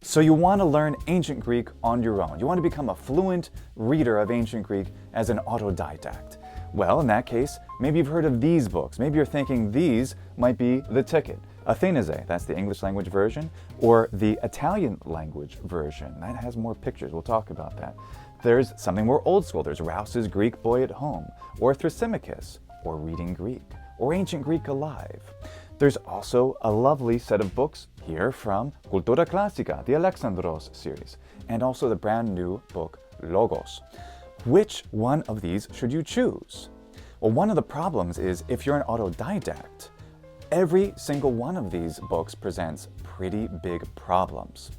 So you want to learn ancient Greek on your own. You want to become a fluent reader of ancient Greek as an autodidact. Well, in that case, maybe you've heard of these books. Maybe you're thinking these might be the ticket. Athenaze, that's the English language version, or the Italian language version. That has more pictures. We'll talk about that. There's something more old school. There's Rouse's Greek Boy at Home, or Thrasymachus, or Reading Greek, or Ancient Greek Alive. There's also a lovely set of books here from Cultura Classica, the Alexandros series, and also the brand new book Logos. Which one of these should you choose? Well, one of the problems is if you're an autodidact, every single one of these books presents pretty big problems.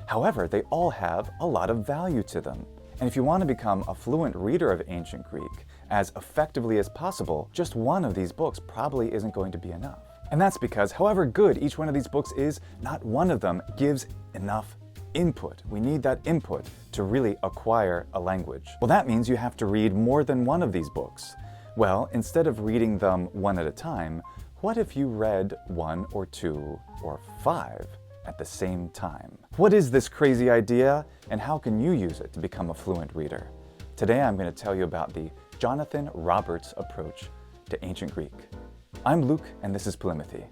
However, they all have a lot of value to them. And if you want to become a fluent reader of ancient Greek as effectively as possible, just one of these books probably isn't going to be enough. And that's because, however good each one of these books is, not one of them gives enough input. We need that input to really acquire a language. Well, that means you have to read more than one of these books. Well, instead of reading them one at a time, what if you read 1 or 2 or 5 at the same time? What is this crazy idea, and how can you use it to become a fluent reader? Today I'm going to tell you about the Ranieri-Roberts approach to ancient Greek. I'm Luke, and this is polýMATHY.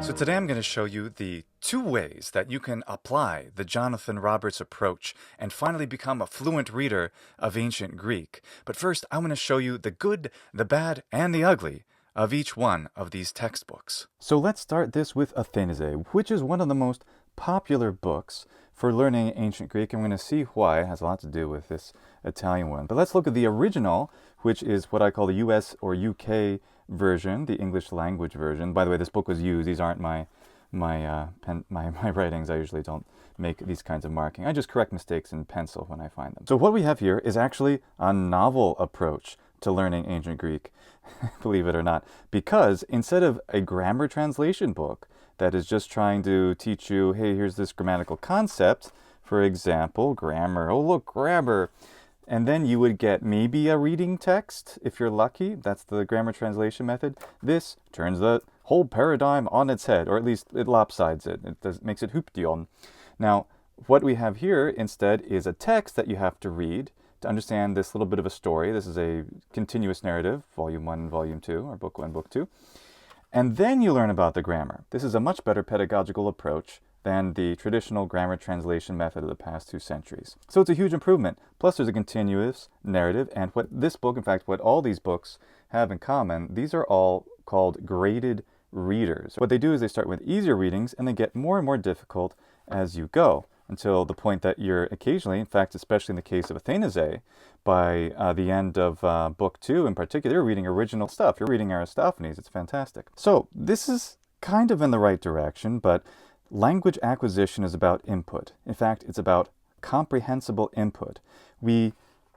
So today I'm going to show you the 2 ways that you can apply the Ranieri-Roberts approach and finally become a fluent reader of ancient Greek. But first, I want to show you the good, the bad, and the ugly of each one of these textbooks. So let's start this with Athenaze, which is one of the most popular books for learning ancient Greek. I'm going to see why. It has a lot to do with this Italian one. But let's look at the original, which is what I call the US or UK version, the English language version. By the way, this book was used. These aren't my writings. I usually don't make these kinds of marking. I just correct mistakes in pencil when I find them. So what we have here is actually a novel approach to learning ancient Greek, believe it or not, because instead of a grammar translation book that is just trying to teach you, hey, here's this grammatical concept, for example, grammar, oh look, grammar, and then you would get maybe a reading text, if you're lucky. That's the grammar translation method. This turns the whole paradigm on its head, or at least it lopsides it. Makes it huption. Now, what we have here instead is a text that you have to read to understand this little bit of a story. This is a continuous narrative, volume 1 and volume 2, or book 1, book 2. And then you learn about the grammar. This is a much better pedagogical approach than the traditional grammar translation method of the past 2 centuries. So it's a huge improvement. Plus there's a continuous narrative, and what this book, in fact, what all these books have in common, these are all called graded readers. What they do is they start with easier readings and they get more and more difficult as you go, until the point that you're occasionally, in fact, especially in the case of Athenaze, by the end of book 2 in particular, you're reading original stuff. You're reading Aristophanes. It's fantastic. So this is kind of in the right direction, but language acquisition is about input. In fact, it's about comprehensible input. We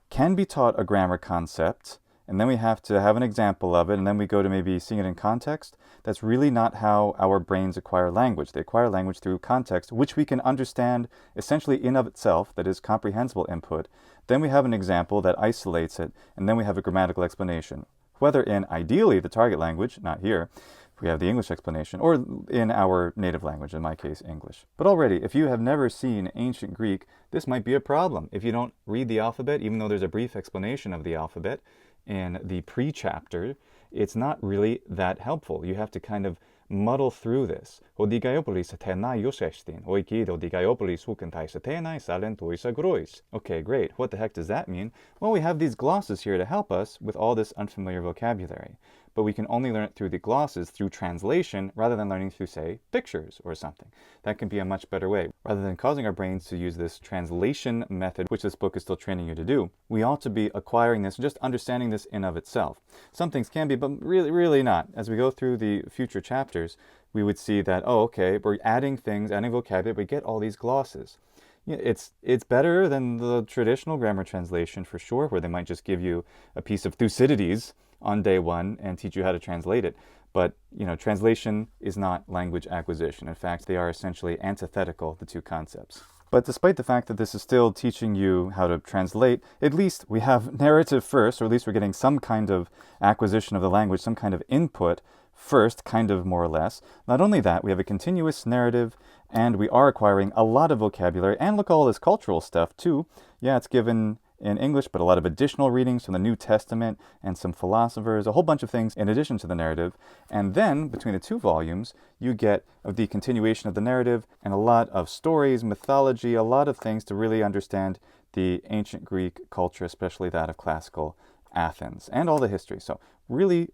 can be taught a grammar concept, and then we have to have an example of it, and then we go to maybe seeing it in context. That's really not how our brains acquire language. They acquire language through context, which we can understand essentially in of itself, that is comprehensible input. Then we have an example that isolates it, and then we have a grammatical explanation. Whether in, ideally, the target language, not here, we have the English explanation, or in our native language, in my case, English. But already, if you have never seen ancient Greek, this might be a problem. If you don't read the alphabet, even though there's a brief explanation of the alphabet in the pre-chapter, it's not really that helpful. You have to kind of muddle through this. Okay, great. What the heck does that mean? Well, we have these glosses here to help us with all this unfamiliar vocabulary. But we can only learn it through the glosses, through translation, rather than learning through, say, pictures or something. That can be a much better way. Rather than causing our brains to use this translation method, which this book is still training you to do, we ought to be acquiring this, just understanding this in of itself. Some things can be, but really not. As we go through the future chapters, we would see that, oh, okay, we're adding things, adding vocabulary, we get all these glosses. It's better than the traditional grammar translation for sure, where they might just give you a piece of Thucydides on day 1 and teach you how to translate it. But, translation is not language acquisition. In fact, they are essentially antithetical, the 2 concepts. But despite the fact that this is still teaching you how to translate, at least we have narrative first, or at least we're getting some kind of acquisition of the language, some kind of input first, kind of more or less. Not only that, we have a continuous narrative, and we are acquiring a lot of vocabulary. And look at all this cultural stuff too. Yeah, it's given in English, but a lot of additional readings from the New Testament and some philosophers, a whole bunch of things in addition to the narrative. And then between the two volumes, you get the continuation of the narrative and a lot of stories, mythology, a lot of things to really understand the ancient Greek culture, especially that of classical Athens, and all the history. So really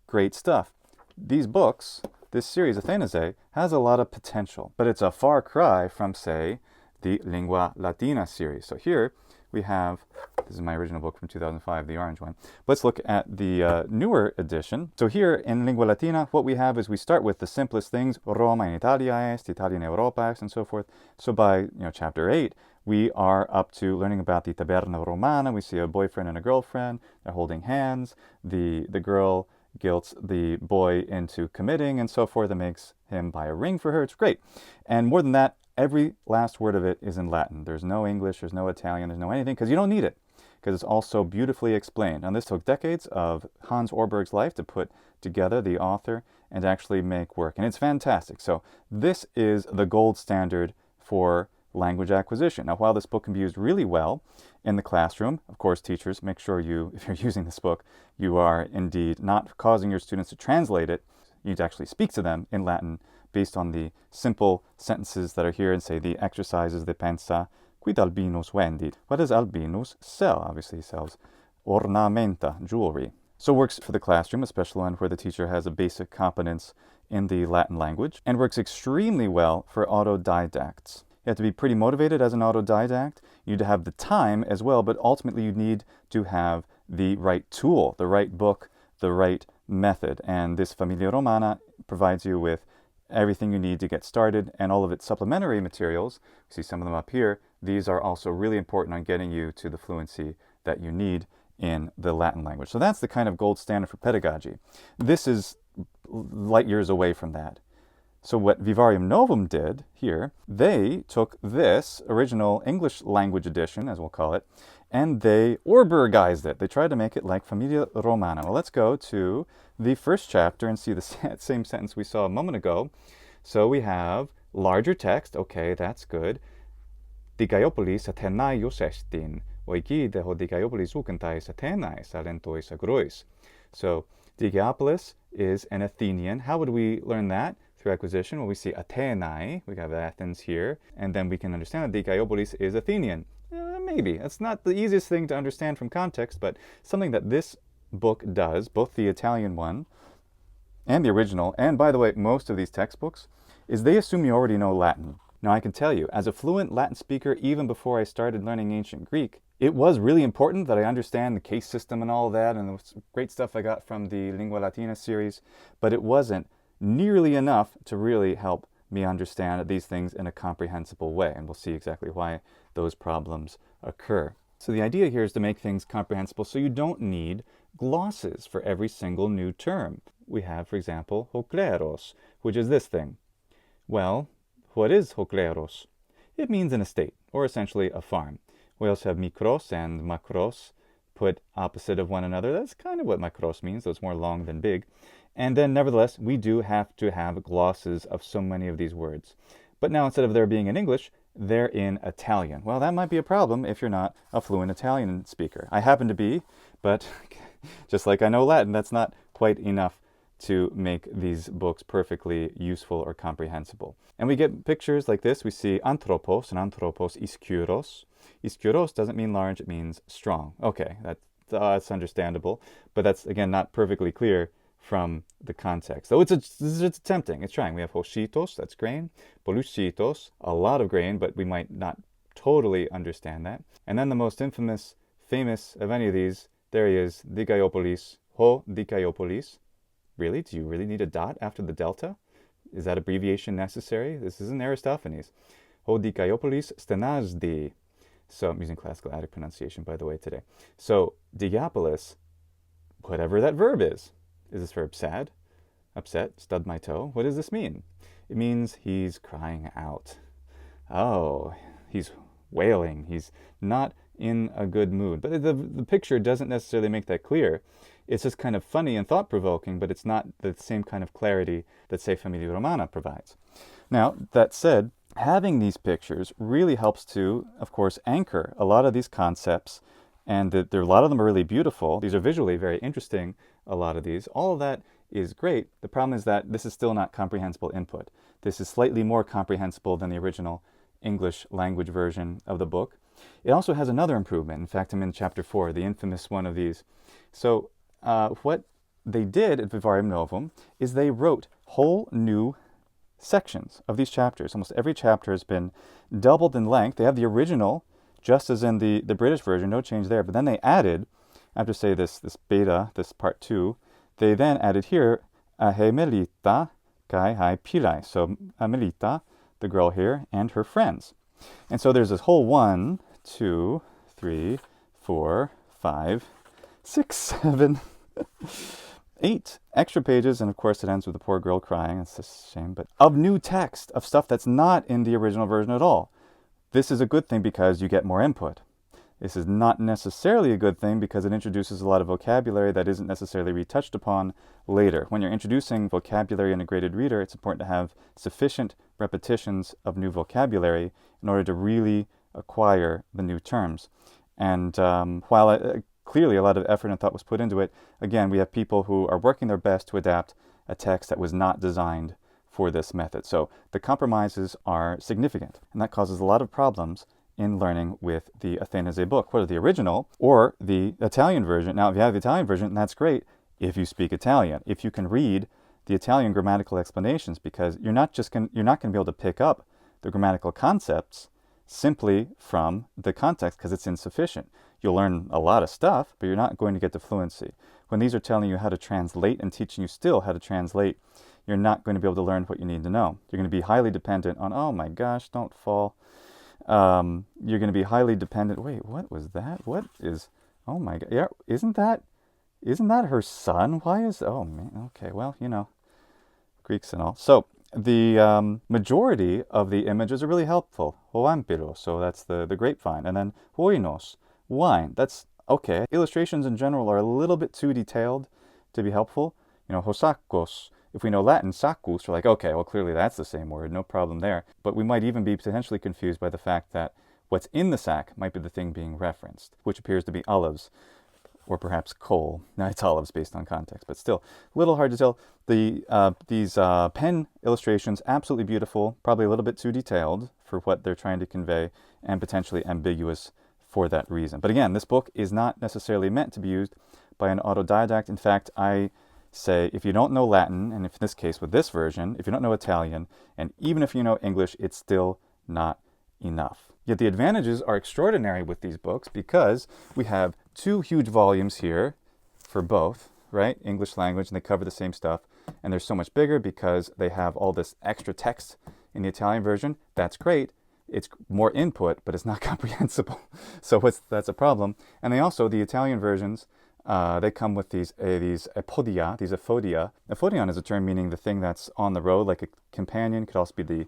great stuff. These books, this series, Athenaze, has a lot of potential, but it's a far cry from, say, the Lingua Latina series. So here we have, this is my original book from 2005, the orange one. Let's look at the newer edition. So here in Lingua Latina, what we have is we start with the simplest things, Roma in Italia est, Italia in Europa est, and so forth. So by chapter 8, we are up to learning about the Taberna Romana. We see a boyfriend and a girlfriend. They're holding hands. The girl guilts the boy into committing and so forth. That makes him buy a ring for her. It's great. And more than that, every last word of it is in Latin. There's no English, there's no Italian, there's no anything, because you don't need it, because it's all so beautifully explained. And this took decades of Hans Ørberg's life to put together, the author, and actually make work. And it's fantastic. So this is the gold standard for language acquisition. Now, while this book can be used really well in the classroom, of course, teachers, make sure if you're using this book, you are indeed not causing your students to translate it. You need to actually speak to them in Latin based on the simple sentences that are here, and say the exercises, the pensa, quid albinus vendit. What does albinus sell? Obviously he sells ornamenta, jewelry. So works for the classroom, especially one where the teacher has a basic competence in the Latin language, and works extremely well for autodidacts. You have to be pretty motivated as an autodidact. You need to have the time as well, but ultimately you need to have the right tool, the right book, the right method. And this Familia Romana provides you with everything you need to get started, and all of its supplementary materials. You see some of them up here. These are also really important on getting you to the fluency that you need in the Latin language. So that's the kind of gold standard for pedagogy. This is light years away from that. So what Vivarium Novum did here, they took this original English language edition, as we'll call it, and they Ørbergized it. They tried to make it like Familia Romana. Well, let's go to the first chapter and see the same sentence we saw a moment ago. So we have larger text. Okay, that's good. Dikaiopolis Athenaios estin, oiki deho Dikaiopolis ukentais Athenais alentois agrois. So Dikaiopolis is an Athenian. How would we learn that? Through acquisition. Well, we see Athenai, we have Athens here, and then we can understand that Dikaiopolis is Athenian. Maybe. It's not the easiest thing to understand from context, but something that this book does, both the Italian one and the original, and by the way, most of these textbooks, is they assume you already know Latin. Now, I can tell you, as a fluent Latin speaker, even before I started learning ancient Greek, it was really important that I understand the case system and all that, and the great stuff I got from the Lingua Latina series, but it wasn't nearly enough to really help me understand these things in a comprehensible way, and we'll see exactly why those problems occur. So the idea here is to make things comprehensible so you don't need glosses for every single new term. We have, for example, hokleros, which is this thing. Well, what is hokleros? It means an estate, or essentially a farm. We also have mikros and macros, put opposite of one another. That's kind of what macros means, though it's more long than big. And then, nevertheless, we do have to have glosses of so many of these words. But now, instead of there being in English, they're in Italian. Well, that might be a problem if you're not a fluent Italian speaker. I happen to be, but just like I know Latin, that's not quite enough to make these books perfectly useful or comprehensible. And we get pictures like this. We see anthropos and anthropos iskyros. Iskyros doesn't mean large, it means strong. Okay, that's understandable, but that's, again, not perfectly clear from the context. So it's tempting. It's trying. We have hoshitos, that's grain. Polúchitos, a lot of grain, but we might not totally understand that. And then the most famous of any of these, there he is, Dikaiopolis, ho Dikaiopolis. Really? Do you really need a dot after the delta? Is that abbreviation necessary? This isn't Aristophanes. Ho Dikaiopolis stenazdi. So I'm using classical Attic pronunciation, by the way, today. So Diapolis, whatever that verb is. Is this verb sad? Upset? Stub my toe? What does this mean? It means he's crying out. Oh, he's wailing. He's not in a good mood. But the picture doesn't necessarily make that clear. It's just kind of funny and thought-provoking, but it's not the same kind of clarity that, say, Famiglia Romana provides. Now, that said, having these pictures really helps to, of course, anchor a lot of these concepts, and a lot of them are really beautiful. These are visually very interesting, a lot of these. All of that is great. The problem is that this is still not comprehensible input. This is slightly more comprehensible than the original English language version of the book. It also has another improvement. In fact, I'm in chapter 4, the infamous one of these. So what they did at Vivarium Novum is they wrote whole new sections of these chapters. Almost every chapter has been doubled in length. They have the original, just as in the British version, no change there. But then they added, after say this beta, this part 2, they then added here, he Melita kai hai pilai. So Melita, the girl here, and her friends. And so there's this whole 1, 2, 3, 4, 5, 6, 7, 8 extra pages, and of course it ends with the poor girl crying. It's a shame, but of new text, of stuff that's not in the original version at all. This is a good thing because you get more input. This is not necessarily a good thing because it introduces a lot of vocabulary that isn't necessarily retouched upon later. When you're introducing vocabulary in a graded reader, it's important to have sufficient repetitions of new vocabulary in order to really acquire the new terms. And while clearly a lot of effort and thought was put into it, again, we have people who are working their best to adapt a text that was not designed for this method. So the compromises are significant, and that causes a lot of problems in learning with the Athenaze book, whether the original or the Italian version. Now, if you have the Italian version, that's great if you speak Italian, if you can read the Italian grammatical explanations, because you're not going to be able to pick up the grammatical concepts simply from the context because it's insufficient. You'll learn a lot of stuff, but you're not going to get to fluency. When these are telling you how to translate and teaching you still how to translate, you're not going to be able to learn what you need to know. You're going to be highly dependent on, oh my gosh, don't fall. You're going to be highly dependent. Wait, what was that? What is, oh my God. Yeah, isn't that her son? Why is, oh man, okay, well, Greeks and all. So the majority of the images are really helpful. Hoampiros, so that's the grapevine. And then hoinos, wine. That's okay. Illustrations in general are a little bit too detailed to be helpful. Hosakos. If we know Latin, sacus, we're like, okay, well, clearly that's the same word, no problem there. But we might even be potentially confused by the fact that what's in the sack might be the thing being referenced, which appears to be olives, or perhaps coal. Now, it's olives based on context, but still, a little hard to tell. These pen illustrations, absolutely beautiful, probably a little bit too detailed for what they're trying to convey, and potentially ambiguous for that reason. But again, this book is not necessarily meant to be used by an autodidact. In fact, I say if you don't know Latin, and in this case with this version, if you don't know Italian, and even if you know English, it's still not enough. Yet the advantages are extraordinary with these books because we have 2 huge volumes here for both, right? English language, and they cover the same stuff. And they're so much bigger because they have all this extra text in the Italian version. That's great. It's more input, but it's not comprehensible. So that's a problem. And they also, the Italian versions, they come with these apodia, these aphodia. Aphodion is a term meaning the thing that's on the road, like a companion. Could also be the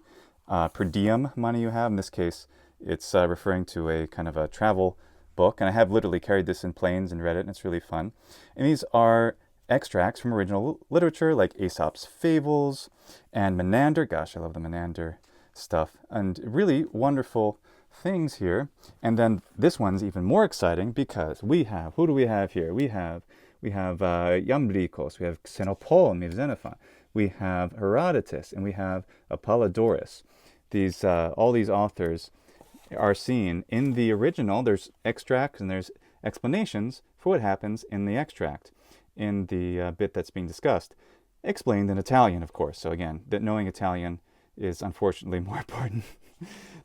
per diem money you have. In this case, it's referring to a kind of a travel book. And I have literally carried this in planes and read it, and it's really fun. And these are extracts from original literature, like Aesop's Fables and Menander. Gosh, I love the Menander stuff. And really wonderful things here. And then this one's even more exciting because we have, who do we have here? We have Iamblichos, we have Xenophon of Xenophon, we have Herodotus, and we have Apollodorus. These all these authors are seen in the original. There's extracts and there's explanations for what happens in the extract, in the bit that's being discussed, explained in Italian, of course. So again, that knowing Italian is unfortunately more important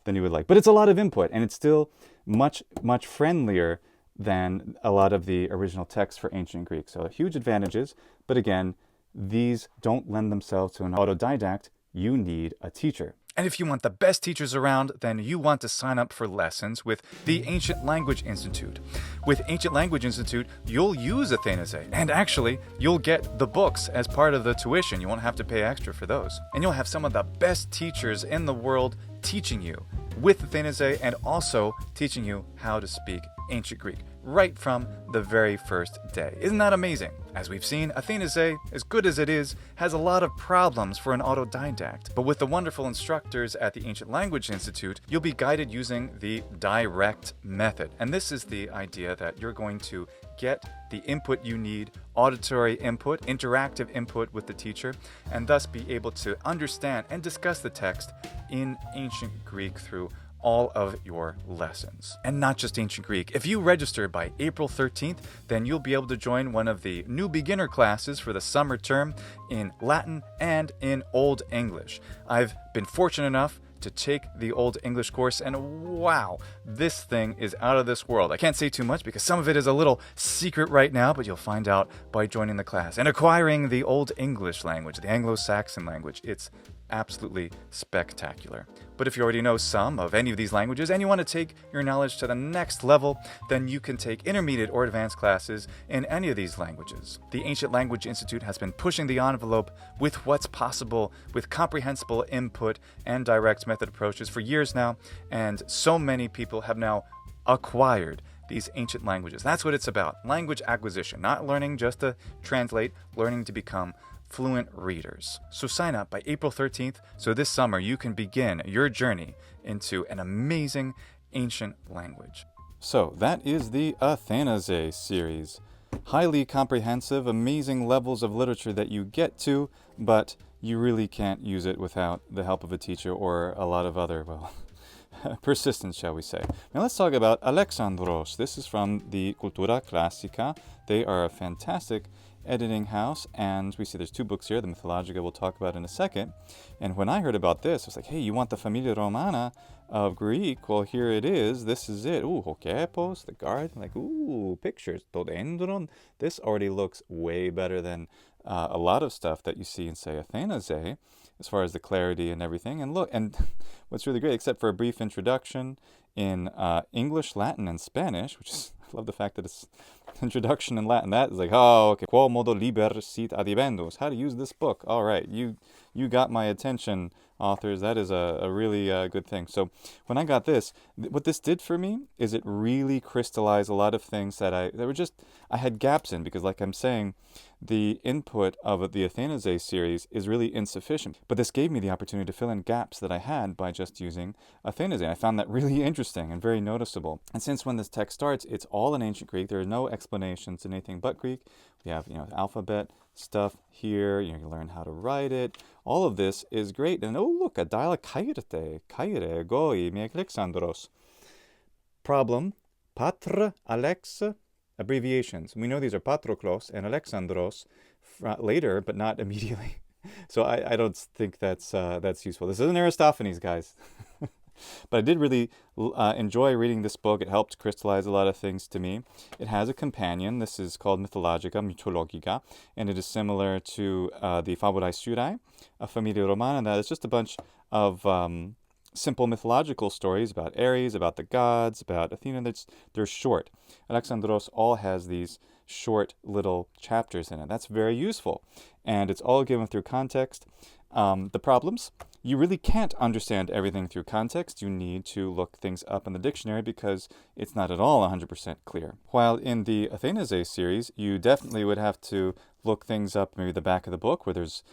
than you would like. But it's a lot of input, and it's still much, much friendlier than a lot of the original texts for ancient Greek. So huge advantages, but again, these don't lend themselves to an autodidact. You need a teacher. And if you want the best teachers around, then you want to sign up for lessons with the Ancient Language Institute. With Ancient Language Institute, you'll use Athenaze, and actually, you'll get the books as part of the tuition. You won't have to pay extra for those. And you'll have some of the best teachers in the world teaching you with Athenaze and also teaching you how to speak ancient Greek right from the very first day. Isn't that amazing? As we've seen, Athenaze, as good as it is, has a lot of problems for an autodidact. But with the wonderful instructors at the Ancient Language Institute, you'll be guided using the direct method. And this is the idea that you're going to get the input you need, auditory input, interactive input with the teacher, and thus be able to understand and discuss the text in ancient Greek through all of your lessons. And not just ancient Greek. If you register by April 13th, then you'll be able to join one of the new beginner classes for the summer term in Latin and in Old English. I've been fortunate enough to take the Old English course, and wow, this thing is out of this world. I can't say too much because some of it is a little secret right now, but you'll find out by joining the class and acquiring the Old English language, the Anglo-Saxon language. It's absolutely spectacular. But if you already know some of any of these languages and you want to take your knowledge to the next level, then you can take intermediate or advanced classes in any of these languages. The Ancient Language Institute has been pushing the envelope with what's possible with comprehensible input and direct method approaches for years now, and so many people have now acquired these ancient languages. That's what it's about. Language acquisition, not learning just to translate, learning to become fluent readers. So sign up by April 13th so this summer you can begin your journey into an amazing ancient language. So that is the Athenaze series. Highly comprehensive, amazing levels of literature that you get to, but you really can't use it without the help of a teacher or a lot of other, well, persistence, shall we say. Now let's talk about Alexandros. This is from the Cultura Classica. They are a fantastic editing house, and we see there's two books here, the Mythologica we'll talk about in a second. And when I heard about this, I was like, hey, you want the Familia Romana of Greek? Well, here it is. This is it. Ooh, Hokepos, the garden, like, ooh, pictures. Dodendron. This already looks way better than a lot of stuff that you see in, say, Athenaze, as far as the clarity and everything. And look, and what's really great, except for a brief introduction in English, Latin, and Spanish, which is, I love the fact that it's introduction in Latin. That is like, oh, okay. Quo modo liber sit adibendus. How to use this book. All right, you got my attention, authors. That is a really good thing. So when I got this, what this did for me is it really crystallized a lot of things that I had gaps in, because like I'm saying, the input of the Athenaze series is really insufficient. But this gave me the opportunity to fill in gaps that I had by just using Athenaze. I found that really interesting and very noticeable. And since when this text starts, it's all in ancient Greek. There are no explanations in anything but Greek. We have, alphabet stuff here. You learn how to write it. All of this is great. And oh, look, a dialect kaire goi me Alexandros. Problem, patre, Alex, abbreviations. We know these are Patroklos and Alexandros later, but not immediately. So I don't think that's useful. This isn't Aristophanes, guys. But I did really enjoy reading this book. It helped crystallize a lot of things to me. It has a companion. This is called Mythologica, and it is similar to the Fabulae Surae, a Familia Romana. That is just a bunch of simple mythological stories about Ares, about the gods, about Athena. They're short. Alexandros all has these short little chapters in it. That's very useful. And it's all given through context. The problems, you really can't understand everything through context. You need to look things up in the dictionary because it's not at all 100% clear. While in the Athenaze series, you definitely would have to look things up, maybe the back of the book where there's,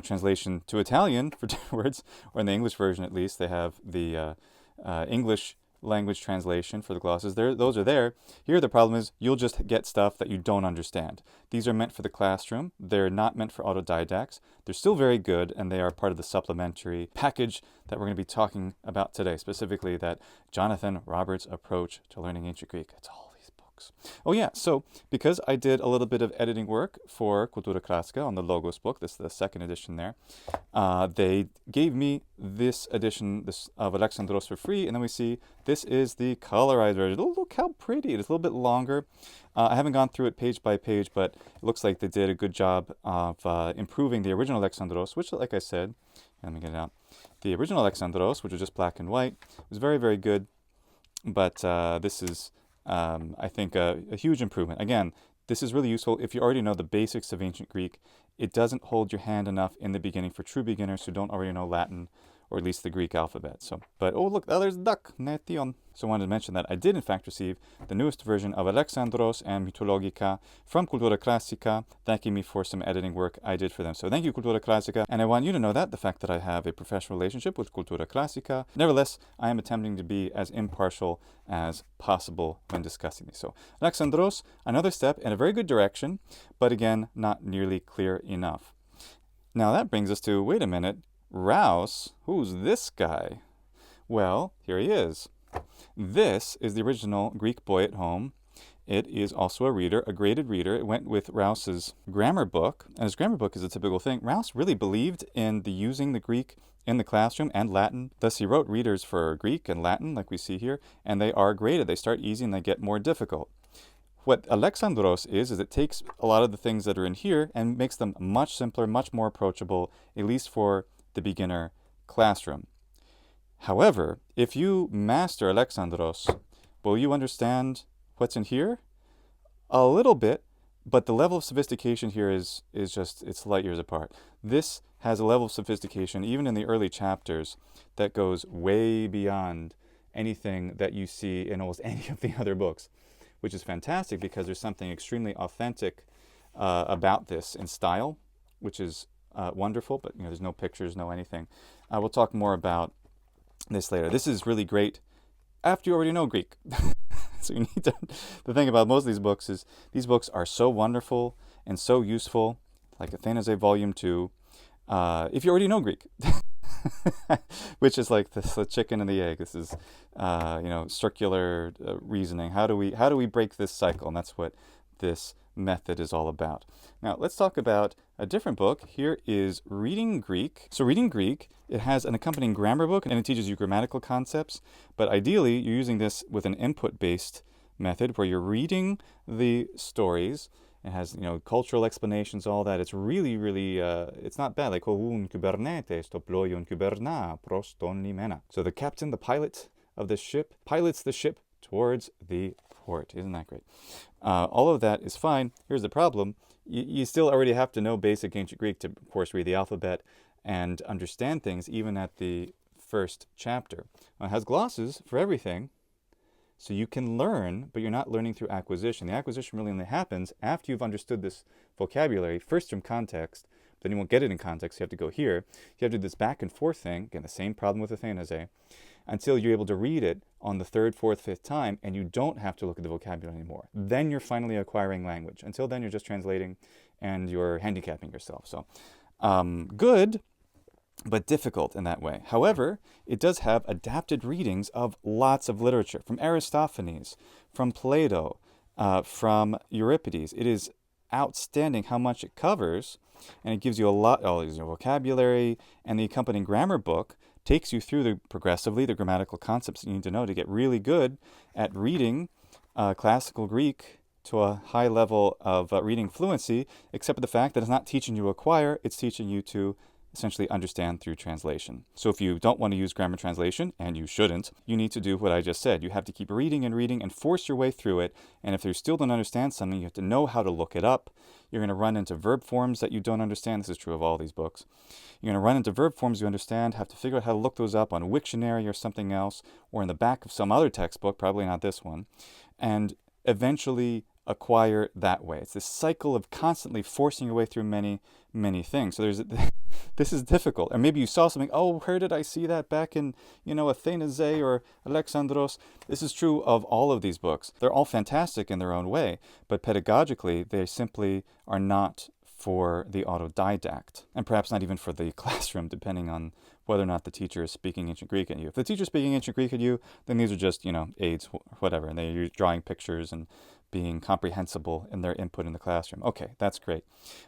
translation to Italian for words, or in the English version at least, they have the English language translation for the glosses. Those are there. Here the problem is you'll just get stuff that you don't understand. These are meant for the classroom. They're not meant for autodidacts. They're still very good, and they are part of the supplementary package that we're going to be talking about today, specifically that Jonathan Roberts' approach to learning ancient Greek. It's all these books. Oh yeah, so because I did a little bit of editing work for Cultura Classica on the Logos book, this is the second edition there, they gave me this edition of Alexandros for free, and then we see this is the colorized version. Oh, look how pretty. It's a little bit longer. I haven't gone through it page by page, but it looks like they did a good job of improving the original Alexandros, which, like I said, let me get it out. The original Alexandros, which was just black and white, was very, very good, but this is, I think, a huge improvement. Again, this is really useful if you already know the basics of ancient Greek. It doesn't hold your hand enough in the beginning for true beginners who don't already know Latin or at least the Greek alphabet. So, but oh look, there's duck, netion. So I wanted to mention that I did in fact receive the newest version of Alexandros and Mythologica from Cultura Classica, thanking me for some editing work I did for them. So thank you, Cultura Classica, and I want you to know that, the fact that I have a professional relationship with Cultura Classica. Nevertheless, I am attempting to be as impartial as possible when discussing these. So Alexandros, another step in a very good direction, but again, not nearly clear enough. Now that brings us to, wait a minute, Rouse, who's this guy? Well, here he is. This is the original Greek Boy at Home. It is also a reader, a graded reader. It went with Rouse's grammar book, and his grammar book is a typical thing. Rouse really believed in using the Greek in the classroom and Latin. Thus, he wrote readers for Greek and Latin, like we see here, and they are graded. They start easy and they get more difficult. What Alexandros is it takes a lot of the things that are in here and makes them much simpler, much more approachable, at least for the beginner classroom. However, if you master Alexandros, will you understand what's in here? A little bit, but the level of sophistication here is just, it's light years apart. This has a level of sophistication, even in the early chapters, that goes way beyond anything that you see in almost any of the other books, which is fantastic because there's something extremely authentic about this in style, which is wonderful, but there's no pictures, no anything. We'll talk more about this later. This is really great after you already know Greek. So you need to, the thing about most of these books is these books are so wonderful and so useful, like Athenaze Volume 2, if you already know Greek. Which is like the chicken and the egg. This is circular reasoning. How do we break this cycle? And that's what this method is all about. Now let's talk about a different book. Here is Reading Greek. So Reading Greek, it has an accompanying grammar book and it teaches you grammatical concepts, but ideally you're using this with an input-based method where you're reading the stories. It has, cultural explanations, all that. It's really, really, it's not bad. Like, un kybernetes to ploion kyberna proston limena. So the captain, the pilot of the ship, pilots the ship towards the port. Isn't that great? All of that is fine. Here's the problem. You still already have to know basic ancient Greek to, of course, read the alphabet and understand things, even at the first chapter. It has glosses for everything. So you can learn, but you're not learning through acquisition. The acquisition really only happens after you've understood this vocabulary, first from context, then you won't get it in context. You have to go here. You have to do this back and forth thing, again, the same problem with Athenaze, until you're able to read it on the third, fourth, fifth time, and you don't have to look at the vocabulary anymore. Then you're finally acquiring language. Until then, you're just translating, and you're handicapping yourself. So good, but difficult in that way. However, it does have adapted readings of lots of literature, from Aristophanes, from Plato, from Euripides. It is outstanding how much it covers, and it gives you a lot, all these vocabulary, and the accompanying grammar book takes you through progressively the grammatical concepts you need to know to get really good at reading classical Greek to a high level of reading fluency, except for the fact that it's not teaching you to acquire, it's teaching you to essentially understand through translation. So if you don't want to use grammar translation, and you shouldn't, you need to do what I just said. You have to keep reading and reading and force your way through it. And if you still don't understand something, you have to know how to look it up. You're going to run into verb forms that you don't understand. This is true of all these books. You're going to run into verb forms you understand, have to figure out how to look those up on Wiktionary or something else, or in the back of some other textbook, probably not this one, and eventually acquire that way. It's this cycle of constantly forcing your way through many, many things. So this is difficult. Or maybe you saw something, oh, where did I see that back in, Athenaze or Alexandros? This is true of all of these books. They're all fantastic in their own way, but pedagogically, they simply are not for the autodidact, and perhaps not even for the classroom, depending on whether or not the teacher is speaking ancient Greek at you. If the teacher is speaking ancient Greek at you, then these are just, aids, whatever, and they're drawing pictures and being comprehensible in their input in the classroom. Okay, that's great.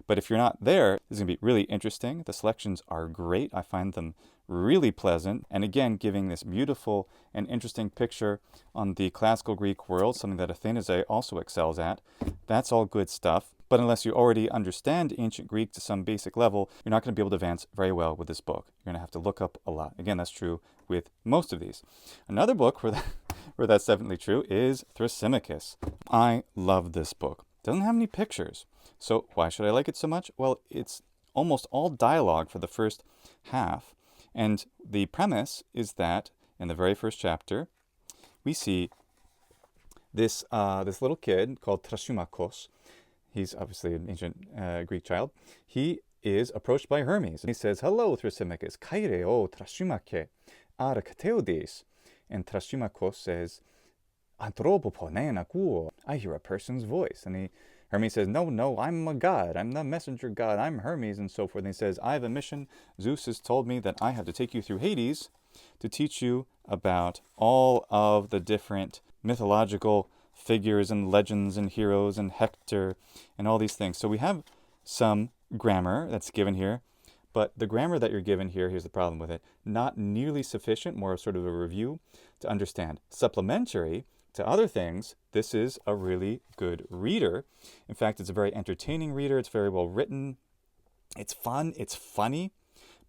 But if you're not there, this is going to be really interesting. The selections are great. I find them really pleasant. And again, giving this beautiful and interesting picture on the classical Greek world, something that Athenaze also excels at. That's all good stuff. But unless you already understand ancient Greek to some basic level, you're not going to be able to advance very well with this book. You're going to have to look up a lot. Again, that's true with most of these. Another book where that's definitely true is Thrasymachus. I love this book. It doesn't have any pictures. So why should I like it so much? Well, it's almost all dialogue for the first half. And the premise is that in the very first chapter, we see this little kid called Thrasymachus. He's obviously an ancient Greek child. He is approached by Hermes. And he says, "Hello, Thrasymachus. Kaire o Thrasymachus ara kateodes." And Thrasymachus says, "Anthropoponen akuo." I hear a person's voice. And Hermes says, "No, I'm a god. I'm the messenger god. I'm Hermes," and so forth. And he says, "I have a mission. Zeus has told me that I have to take you through Hades to teach you about all of the different mythological figures and legends and heroes and Hector and all these things." So we have some grammar that's given here, but the grammar that you're given here, here's the problem with it, not nearly sufficient, more sort of a review to understand. Supplementary to other things, this is a really good reader. In fact, it's a very entertaining reader. It's very well written. It's fun. It's funny.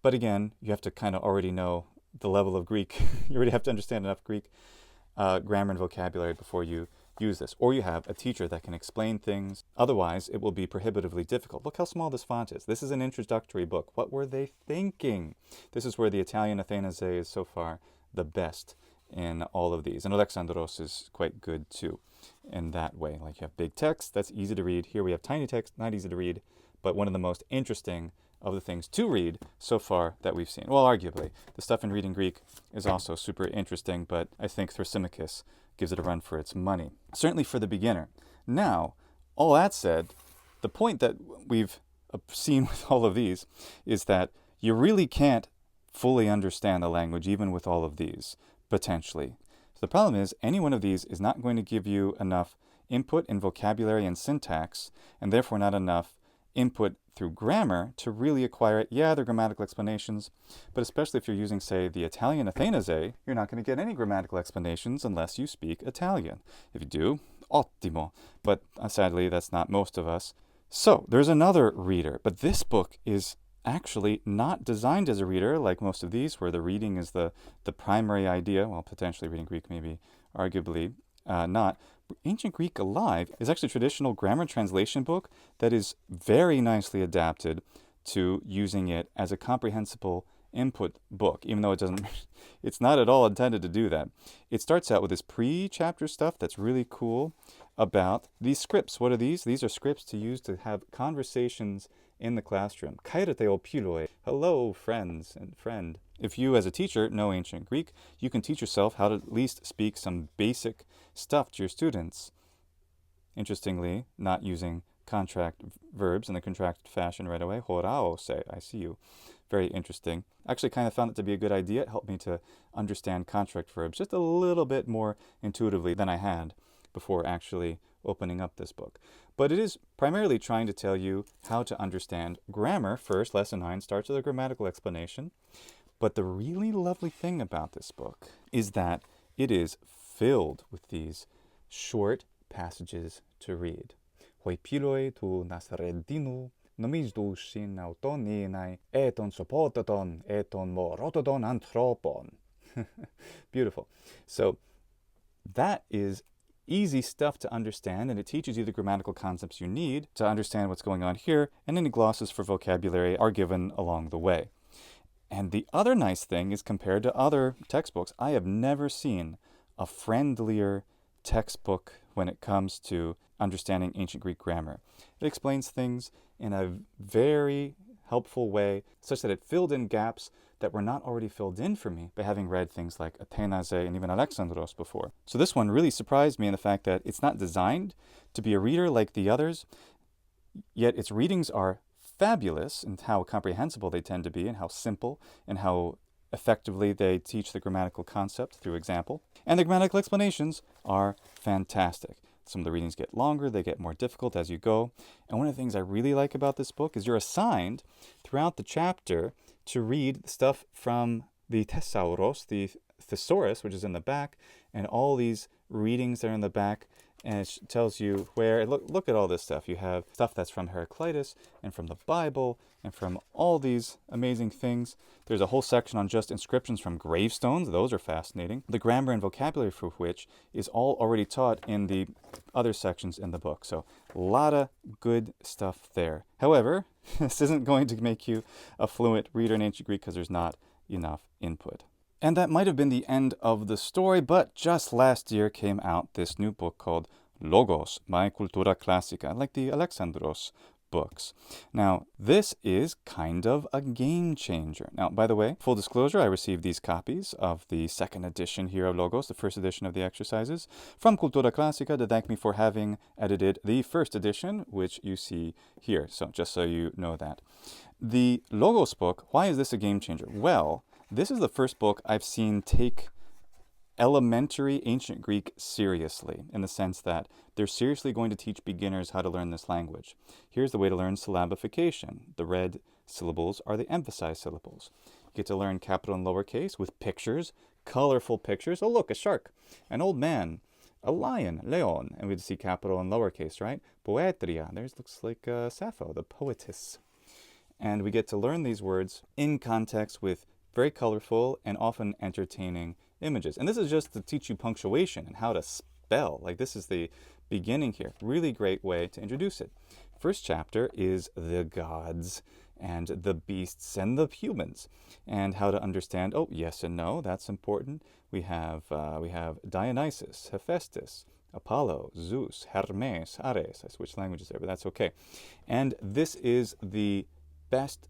But again, you have to kind of already know the level of Greek. You already have to understand enough Greek grammar and vocabulary before you use this. Or you have a teacher that can explain things. Otherwise, it will be prohibitively difficult. Look how small this font is. This is an introductory book. What were they thinking? This is where the Italian Athenaze is so far the best in all of these. And Alexandros is quite good too in that way. Like you have big text, that's easy to read. Here we have tiny text, not easy to read, but one of the most interesting of the things to read so far that we've seen. Well, arguably, the stuff in reading Greek is also super interesting, but I think Thrasymachus gives it a run for its money, certainly for the beginner. Now, all that said, the point that we've seen with all of these is that you really can't fully understand the language even with all of these, potentially. So the problem is any one of these is not going to give you enough input in vocabulary and syntax, and therefore not enough input through grammar to really acquire it. Yeah, they're grammatical explanations, but especially if you're using, say, the Italian Athenaze, you're not going to get any grammatical explanations unless you speak Italian. If you do, ottimo. But sadly, that's not most of us. So there's another reader, but this book is actually not designed as a reader like most of these, where the reading is the primary idea. Well, potentially reading Greek, maybe arguably not. Ancient Greek Alive is actually a traditional grammar translation book that is very nicely adapted to using it as a comprehensible input book, even though it's not at all intended to do that. It starts out with this pre-chapter stuff that's really cool about these scripts. What are these? These are scripts to use to have conversations in the classroom. Kairete o piloi. Hello, friends and friend. If you, as a teacher, know ancient Greek, you can teach yourself how to at least speak some basic stuff to your students. Interestingly, not using contract verbs in the contracted fashion right away. Horao say, I see you. Very interesting. Actually kind of found it to be a good idea. It helped me to understand contract verbs just a little bit more intuitively than I had before actually opening up this book. But it is primarily trying to tell you how to understand grammar. First, lesson 9 starts with a grammatical explanation. But the really lovely thing about this book is that it is filled with these short passages to read. Hoi piloi tu nasredinu nomizdushin autoninai eton sopototon eton morotodon anthropon. Beautiful. So that is easy stuff to understand, and it teaches you the grammatical concepts you need to understand what's going on here, and any glosses for vocabulary are given along the way. And the other nice thing is, compared to other textbooks, I have never seen a friendlier textbook when it comes to understanding ancient Greek grammar. It explains things in a very helpful way, such that it filled in gaps that were not already filled in for me by having read things like Athenaze and even Alexandros before. So this one really surprised me in the fact that it's not designed to be a reader like the others, yet its readings are fabulous in how comprehensible they tend to be and how simple and how effectively they teach the grammatical concept through example. And the grammatical explanations are fantastic. Some of the readings get longer, they get more difficult as you go. And one of the things I really like about this book is you're assigned throughout the chapter to read stuff from the Thesauros, the thesaurus, which is in the back, and all these readings that are in the back. And it tells you where, look at all this stuff. You have stuff that's from Heraclitus and from the Bible and from all these amazing things. There's a whole section on just inscriptions from gravestones. Those are fascinating. The grammar and vocabulary for which is all already taught in the other sections in the book. So a lot of good stuff there. However, this isn't going to make you a fluent reader in ancient Greek because there's not enough input. And that might have been the end of the story, but just last year came out this new book called Logos by Cultura Classica, like the Alexandros books. Now, this is kind of a game changer. Now, by the way, full disclosure, I received these copies of the second edition here of Logos, the first edition of the exercises, from Cultura Classica to thank me for having edited the first edition, which you see here. So just so you know that. The Logos book, why is this a game changer? Well, this is the first book I've seen take elementary ancient Greek seriously, in the sense that they're seriously going to teach beginners how to learn this language. Here's the way to learn syllabification. The red syllables are the emphasized syllables. You get to learn capital and lowercase with pictures, colorful pictures. Oh, look, a shark, an old man, a lion, leon, and we'd see capital and lowercase, right? Poetria, there's looks like Sappho, the poetess. And we get to learn these words in context with very colorful and often entertaining images. And this is just to teach you punctuation and how to spell. Like, this is the beginning here. Really great way to introduce it. First chapter is the gods and the beasts and the humans, and how to understand, oh, yes and no, that's important. We have Dionysus, Hephaestus, Apollo, Zeus, Hermes, Ares. I switched languages there, but that's okay. And this is the best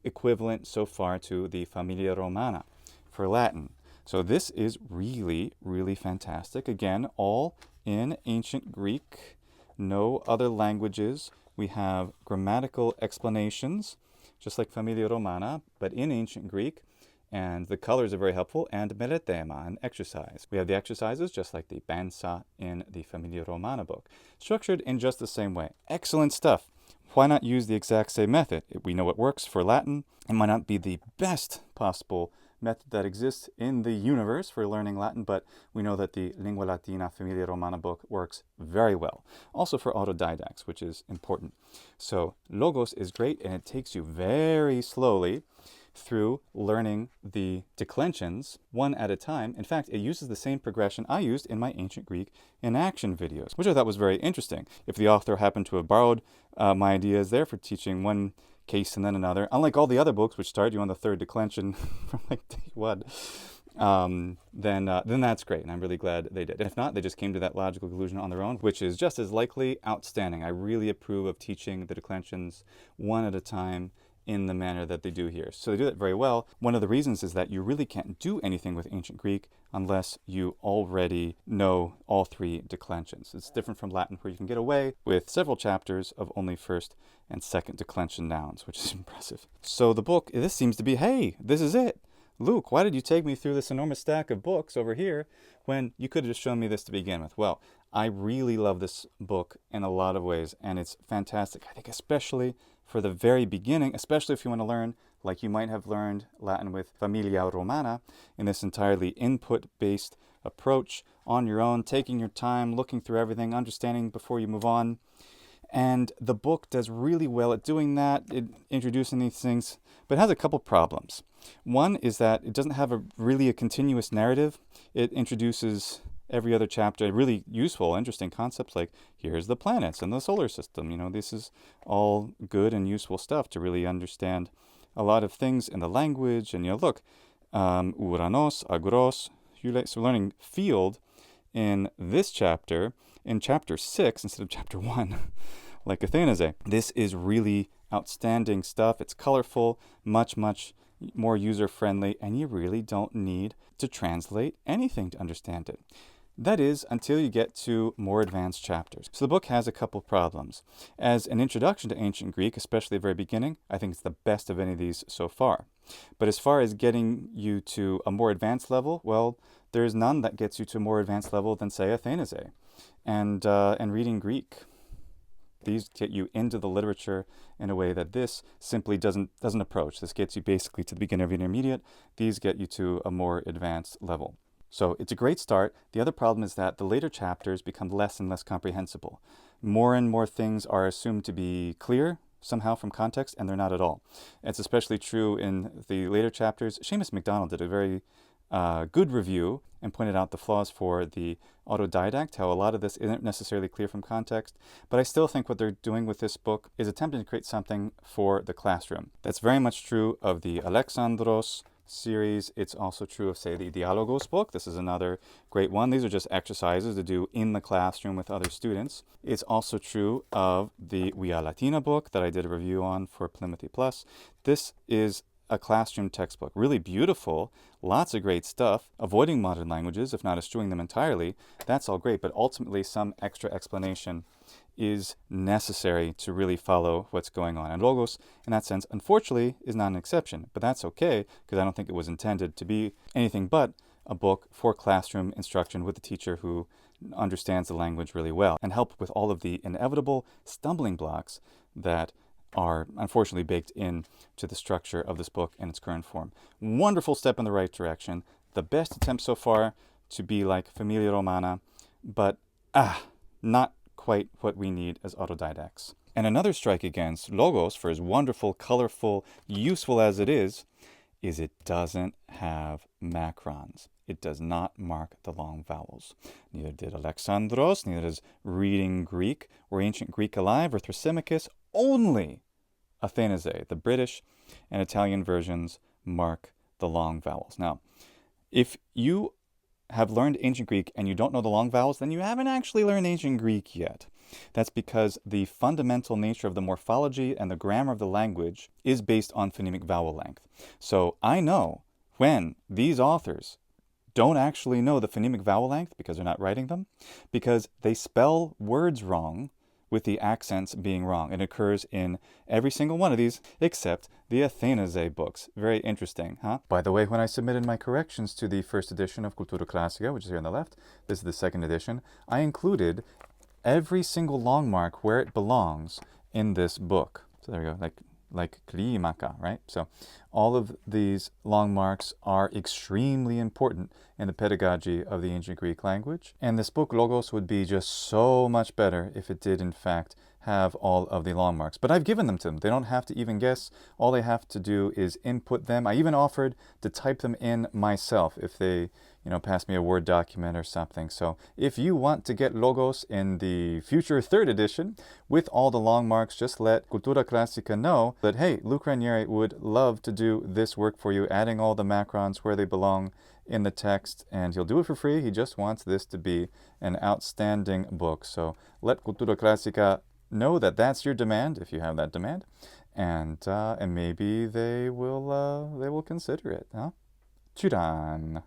equivalent so far to the Familia Romana for Latin. So this is really, really fantastic. Again, all in ancient Greek, no other languages. We have grammatical explanations, just like Familia Romana, but in ancient Greek. And the colors are very helpful, and meretema, an exercise. We have the exercises, just like the Pensa in the Familia Romana book, structured in just the same way. Excellent stuff. Why not use the exact same method? We know it works for Latin. It might not be the best possible method that exists in the universe for learning Latin, but we know that the Lingua Latina Familia Romana book works very well. Also for autodidacts, which is important. So Logos is great, and it takes you very slowly through learning the declensions one at a time. In fact, it uses the same progression I used in my ancient Greek in action videos, which I thought was very interesting. If the author happened to have borrowed my ideas there for teaching one case and then another, unlike all the other books which start you on the third declension from like day one, then that's great, and I'm really glad they did. And if not, they just came to that logical conclusion on their own, which is just as likely outstanding. I really approve of teaching the declensions one at a time in the manner that they do here. So they do that very well. One of the reasons is that you really can't do anything with ancient Greek unless you already know all three declensions. It's different from Latin, where you can get away with several chapters of only first and second declension nouns, which is impressive. So the book, this seems to be, hey, this is it. Luke, why did you take me through this enormous stack of books over here when you could have just shown me this to begin with? Well, I really love this book in a lot of ways, and it's fantastic. I think especially for the very beginning, especially if you want to learn like you might have learned Latin with Familia Romana, in this entirely input-based approach on your own, taking your time, looking through everything, understanding before you move on. And the book does really well at doing that, introducing these things, but it has a couple problems. One is that it doesn't have really a continuous narrative. It introduces every other chapter really useful, interesting concepts like here's the planets and the solar system. You know, this is all good and useful stuff to really understand a lot of things in the language. And, you know, look, Uranos, Agros, so learning field in this chapter, in chapter 6 instead of chapter 1, like Athenaze. This is really outstanding stuff. It's colorful, much, much more user-friendly, and you really don't need to translate anything to understand it. That is, until you get to more advanced chapters. So the book has a couple problems. As an introduction to ancient Greek, especially the very beginning, I think it's the best of any of these so far. But as far as getting you to a more advanced level, well, there's none that gets you to a more advanced level than, say, Athenaze and reading Greek. These get you into the literature in a way that this simply doesn't approach. This gets you basically to the beginner of intermediate. These get you to a more advanced level. So it's a great start. The other problem is that the later chapters become less and less comprehensible. More and more things are assumed to be clear somehow from context, and they're not at all. It's especially true in the later chapters. Seamus MacDonald did a very good review and pointed out the flaws for the autodidact, how a lot of this isn't necessarily clear from context. But I still think what they're doing with this book is attempting to create something for the classroom. That's very much true of the Alexandros series. It's also true of, say, the Diálogos book. This is another great one. These are just exercises to do in the classroom with other students. It's also true of the We Are Latina book that I did a review on for polýMATHY Plus. This is a classroom textbook. Really beautiful, lots of great stuff, avoiding modern languages, if not eschewing them entirely. That's all great, but ultimately some extra explanation is necessary to really follow what's going on. And Logos, in that sense, unfortunately, is not an exception. But that's okay, because I don't think it was intended to be anything but a book for classroom instruction with a teacher who understands the language really well and help with all of the inevitable stumbling blocks that are unfortunately baked in to the structure of this book in its current form. Wonderful step in the right direction. The best attempt so far to be like Familia Romana, but not quite what we need as autodidacts. And another strike against Logos, for as wonderful, colorful, useful as it is it doesn't have Macrons. It does not mark the long vowels. Neither did Alexandros, neither does Reading Greek or Ancient Greek Alive or Thrasymachus. Only Athenaze, the British and Italian versions, mark the long vowels. Now, if you have learned Ancient Greek and you don't know the long vowels, then you haven't actually learned Ancient Greek yet. That's because the fundamental nature of the morphology and the grammar of the language is based on phonemic vowel length. So I know when these authors don't actually know the phonemic vowel length because they're not writing them, because they spell words wrong with the accents being wrong. It occurs in every single one of these except the Athenaze books. Very interesting, huh? By the way, when I submitted my corrections to the first edition of Cultura Classica, which is here on the left, this is the second edition, I included every single long mark where it belongs in this book. So there we go, like klímaka, right? So all of these long marks are extremely important in the pedagogy of the ancient Greek language. And this book, Logos, would be just so much better if it did, in fact, have all of the long marks. But I've given them to them. They don't have to even guess. All they have to do is input them. I even offered to type them in myself if they, pass me a Word document or something. So if you want to get Logos in the future third edition with all the long marks, just let Cultura Classica know that, hey, Luke Ranieri would love to do this work for you, adding all the Macrons where they belong in the text, and he'll do it for free. He just wants this to be an outstanding book. So let Cultura Classica know that that's your demand, if you have that demand, and maybe they will consider it, huh? Chudan.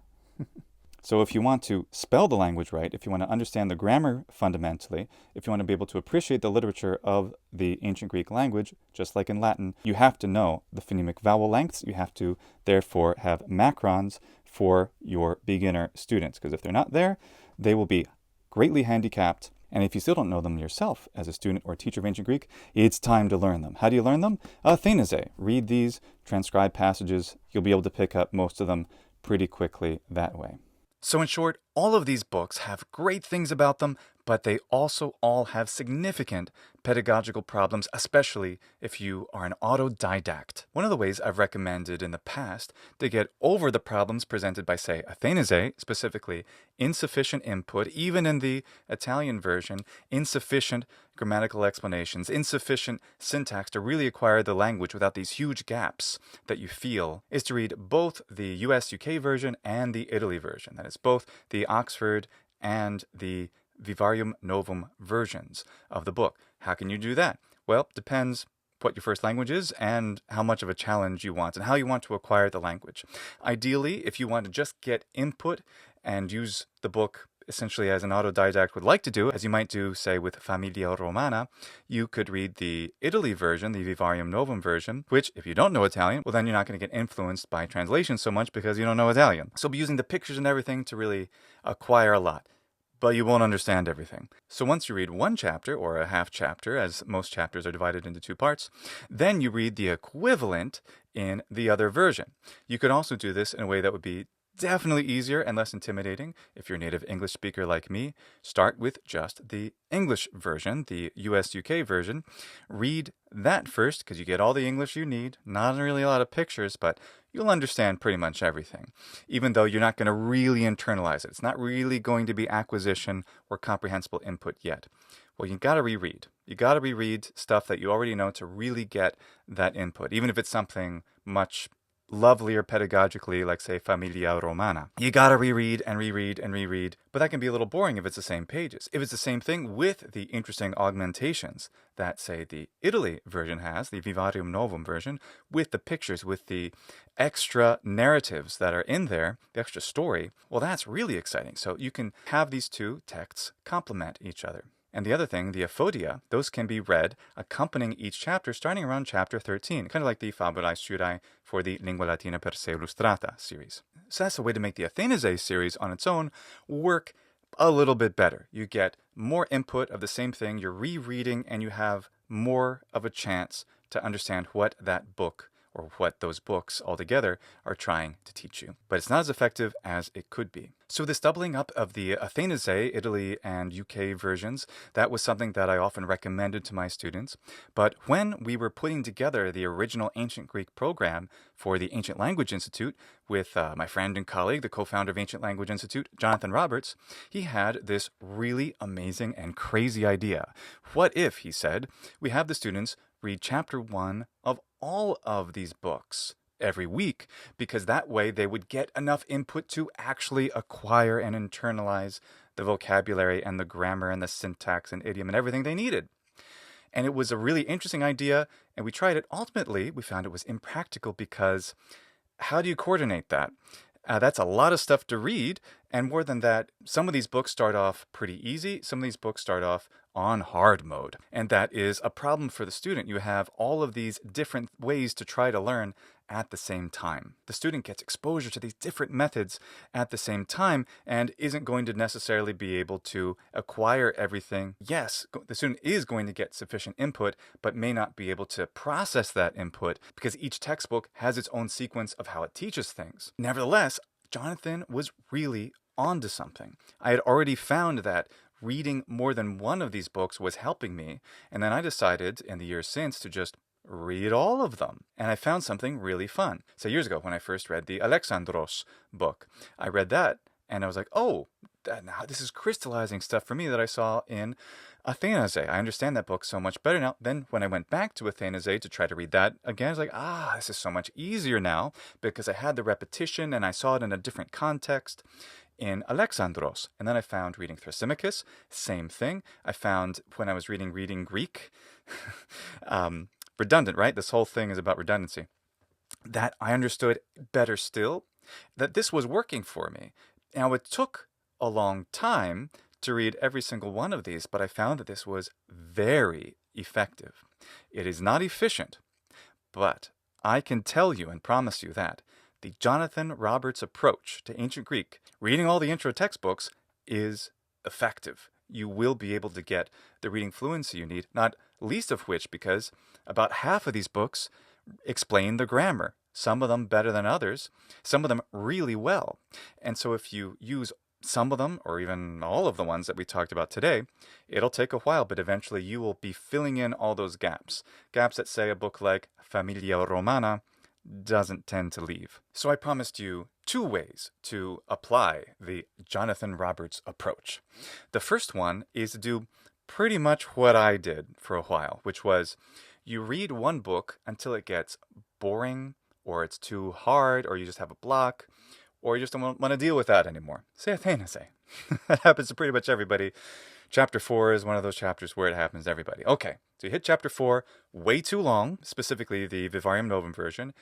So if you want to spell the language right, if you want to understand the grammar fundamentally, if you want to be able to appreciate the literature of the ancient Greek language, just like in Latin, you have to know the phonemic vowel lengths. You have to, therefore, have Macrons for your beginner students, because if they're not there, they will be greatly handicapped. And if you still don't know them yourself as a student or teacher of ancient Greek, it's time to learn them. How do you learn them? Athenaze. Read these, transcribe passages. You'll be able to pick up most of them pretty quickly that way. So in short, all of these books have great things about them, but they also all have significant pedagogical problems, especially if you are an autodidact. One of the ways I've recommended in the past to get over the problems presented by, say, Athenaze, specifically insufficient input, even in the Italian version, insufficient grammatical explanations, insufficient syntax to really acquire the language without these huge gaps that you feel, is to read both the US-UK version and the Italy version. That is both the Oxford and the Vivarium Novum versions of the book. How can you do that? Well, depends what your first language is and how much of a challenge you want and how you want to acquire the language. Ideally, if you want to just get input and use the book essentially as an autodidact would like to do, as you might do, say, with Familia Romana, you could read the Italy version, the Vivarium Novum version, which, if you don't know Italian, well, then you're not going to get influenced by translation so much because you don't know Italian. So be using the pictures and everything to really acquire a lot, but you won't understand everything. So once you read one chapter, or a half chapter, as most chapters are divided into two parts, then you read the equivalent in the other version. You could also do this in a way that would be definitely easier and less intimidating. If you're a native English speaker like me, start with just the English version, the US-UK version. Read that first because you get all the English you need. Not really a lot of pictures, but you'll understand pretty much everything, even though you're not going to really internalize it. It's not really going to be acquisition or comprehensible input yet. Well, you got to reread. You got to reread stuff that you already know to really get that input, even if it's something much lovelier pedagogically, like say Familia Romana, you gotta reread and reread and reread, but that can be a little boring if it's the same pages. If it's the same thing with the interesting augmentations that say the Italy version has, the Vivarium Novum version, with the pictures, with the extra narratives that are in there, the extra story, well, that's really exciting. So you can have these two texts complement each other. And the other thing, the aphodia, those can be read accompanying each chapter starting around chapter 13, kind of like the Fabulae Sciurae for the Lingua Latina per se illustrata series. So that's a way to make the Athenaze series on its own work a little bit better. You get more input of the same thing, you're rereading, and you have more of a chance to understand what that book or what those books altogether are trying to teach you. But it's not as effective as it could be. So this doubling up of the Athenaze, Italy and UK versions, that was something that I often recommended to my students. But when we were putting together the original Ancient Greek program for the Ancient Language Institute with my friend and colleague, the co-founder of Ancient Language Institute, Jonathan Roberts, he had this really amazing and crazy idea. What if, he said, we have the students read chapter 1 of all of these books every week, because that way they would get enough input to actually acquire and internalize the vocabulary and the grammar and the syntax and idiom and everything they needed. And it was a really interesting idea, and we tried it. Ultimately, we found it was impractical because how do you coordinate that? That's a lot of stuff to read, and more than that, some of these books start off pretty easy, some of these books start off on hard mode, and that is a problem for the student. You have all of these different ways to try to learn at the same time. The student gets exposure to these different methods at the same time and isn't going to necessarily be able to acquire everything. Yes, the student is going to get sufficient input, but may not be able to process that input because each textbook has its own sequence of how it teaches things. Nevertheless, Jonathan was really onto something. I had already found that reading more than one of these books was helping me, and then I decided in the years since to just read all of them. And I found something really fun. So years ago when I first read the Alexandros book, I read that and I was like, oh, now this is crystallizing stuff for me that I saw in Athenaze. I understand that book so much better now. Then when I went back to Athenaze to try to read that again, I was like, this is so much easier now because I had the repetition and I saw it in a different context in Alexandros. And then I found reading Thrasymachus, same thing. I found when I was reading Greek, redundant, right? This whole thing is about redundancy. That I understood better still, that this was working for me. Now, it took a long time to read every single one of these, but I found that this was very effective. It is not efficient, but I can tell you and promise you that the Jonathan Roberts approach to ancient Greek, reading all the intro textbooks, is effective. You will be able to get the reading fluency you need, not least of which because about half of these books explain the grammar. Some of them better than others, some of them really well. And so if you use some of them, or even all of the ones that we talked about today, it'll take a while, but eventually you will be filling in all those gaps. Gaps that say a book like Familia Romana doesn't tend to leave. So I promised you 2 ways to apply the Jonathan Roberts approach. The first one is to do pretty much what I did for a while, which was you read one book until it gets boring, or it's too hard, or you just have a block, or you just don't want to deal with that anymore. Say Athenaze. That happens to pretty much everybody. Chapter 4 is one of those chapters where it happens to everybody. Okay, so you hit chapter 4, way too long, specifically the Vivarium Novum version.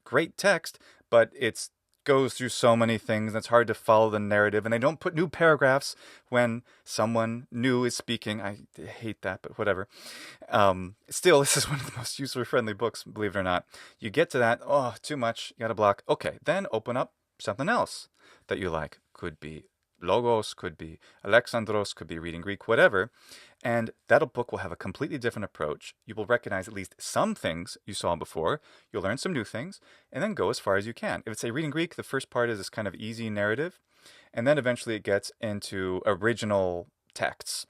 Great text, but it goes through so many things, and it's hard to follow the narrative, and they don't put new paragraphs when someone new is speaking. I hate that, but whatever. Still, this is one of the most user-friendly books, believe it or not. You get to that, too much, you got to block. Okay, then open up something else that you like. Could be Logos, could be Alexandros, could be reading Greek, whatever. And that book will have a completely different approach. You will recognize at least some things you saw before. You'll learn some new things, and then go as far as you can. If it's a reading Greek, the first part is this kind of easy narrative, and then eventually it gets into original texts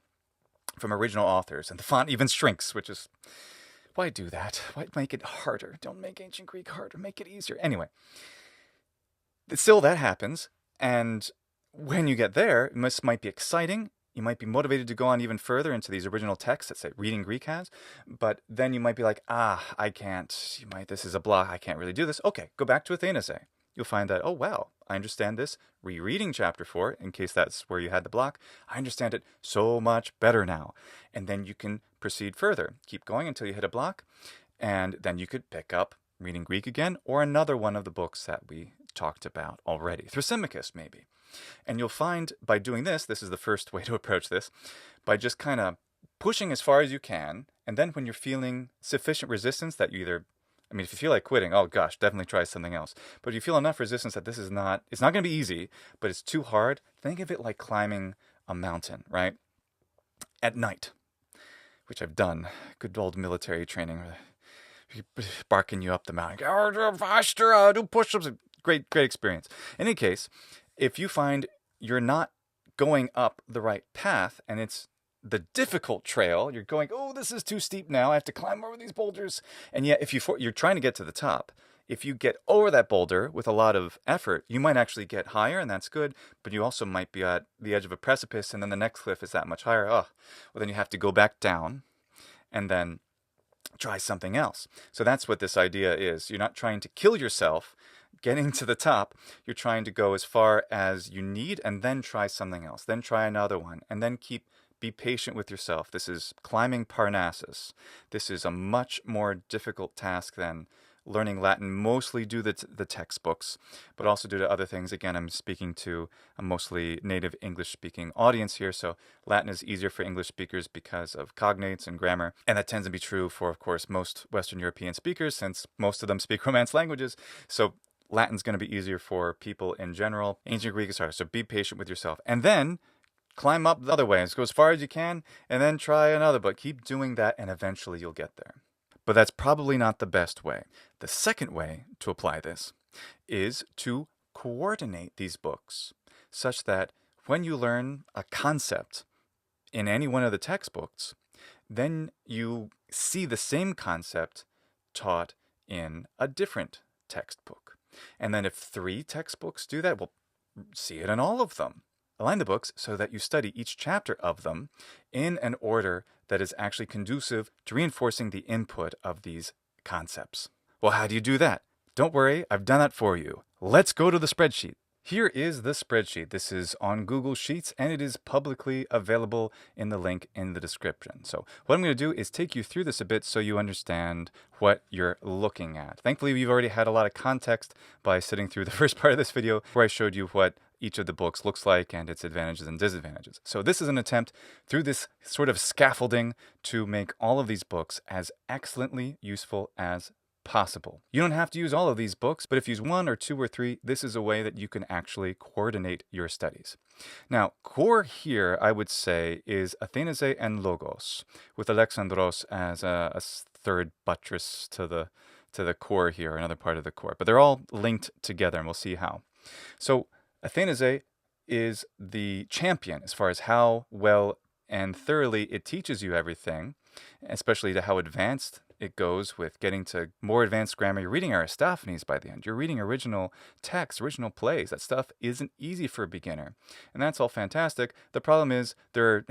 from original authors, and the font even shrinks, which is, why do that? Why make it harder? Don't make ancient Greek harder, make it easier. Anyway, still that happens, and when you get there, this might be exciting, you might be motivated to go on even further into these original texts that say Reading Greek has, but then you might be like, I can't, this is a block, I can't really do this. Okay, go back to Athenaze. You'll find that, oh wow, I understand this. Rereading chapter 4, in case that's where you had the block, I understand it so much better now. And then you can proceed further. Keep going until you hit a block, and then you could pick up Reading Greek again, or another one of the books that we talked about already. Thrasymachus, maybe. And you'll find by doing this is the first way to approach this, by just kind of pushing as far as you can, and then when you're feeling sufficient resistance that you either, if you feel like quitting, oh gosh, definitely try something else. But if you feel enough resistance that it's not going to be easy, but it's too hard, think of it like climbing a mountain, right? At night, which I've done, good old military training, barking you up the mountain, faster, do push-ups, great experience. In any case, if you find you're not going up the right path and it's the difficult trail, you're going, oh, this is too steep now, I have to climb over these boulders. And yet, if you're trying to get to the top, if you get over that boulder with a lot of effort, you might actually get higher, and that's good, but you also might be at the edge of a precipice, and then the next cliff is that much higher. Oh, well, then you have to go back down and then try something else. So that's what this idea is. You're not trying to kill yourself getting to the top. You're trying to go as far as you need and then try something else, then try another one, and then be patient with yourself. This is climbing Parnassus. This is a much more difficult task than learning Latin, mostly due to the textbooks, but also due to other things. Again, I'm speaking to a mostly native English-speaking audience here, so Latin is easier for English speakers because of cognates and grammar, and that tends to be true for, of course, most Western European speakers, since most of them speak Romance languages. So Latin's going to be easier for people in general. Ancient Greek is harder, so be patient with yourself. And then climb up the other way, and go as far as you can, and then try another, but keep doing that, and eventually you'll get there. But that's probably not the best way. The second way to apply this is to coordinate these books such that when you learn a concept in any one of the textbooks, then you see the same concept taught in a different textbook. And then if 3 textbooks do that, well, see it in all of them. Align the books so that you study each chapter of them in an order that is actually conducive to reinforcing the input of these concepts. Well, how do you do that? Don't worry, I've done that for you. Let's go to the spreadsheet. Here is the spreadsheet. This is on Google Sheets, and it is publicly available in the link in the description. So what I'm going to do is take you through this a bit so you understand what you're looking at. Thankfully, we've already had a lot of context by sitting through the first part of this video where I showed you what each of the books looks like and its advantages and disadvantages. So this is an attempt through this sort of scaffolding to make all of these books as excellently useful as possible. You don't have to use all of these books, but if you use 1 or 2 or 3, this is a way that you can actually coordinate your studies. Now, core here, I would say, is Athenaze and Logos, with Alexandros as a third buttress to the core here, another part of the core. But they're all linked together, and we'll see how. So Athenaze is the champion as far as how well and thoroughly it teaches you everything, especially to how advanced it goes with getting to more advanced grammar. You're reading Aristophanes by the end. You're reading original texts, original plays. That stuff isn't easy for a beginner. And that's all fantastic. The problem is there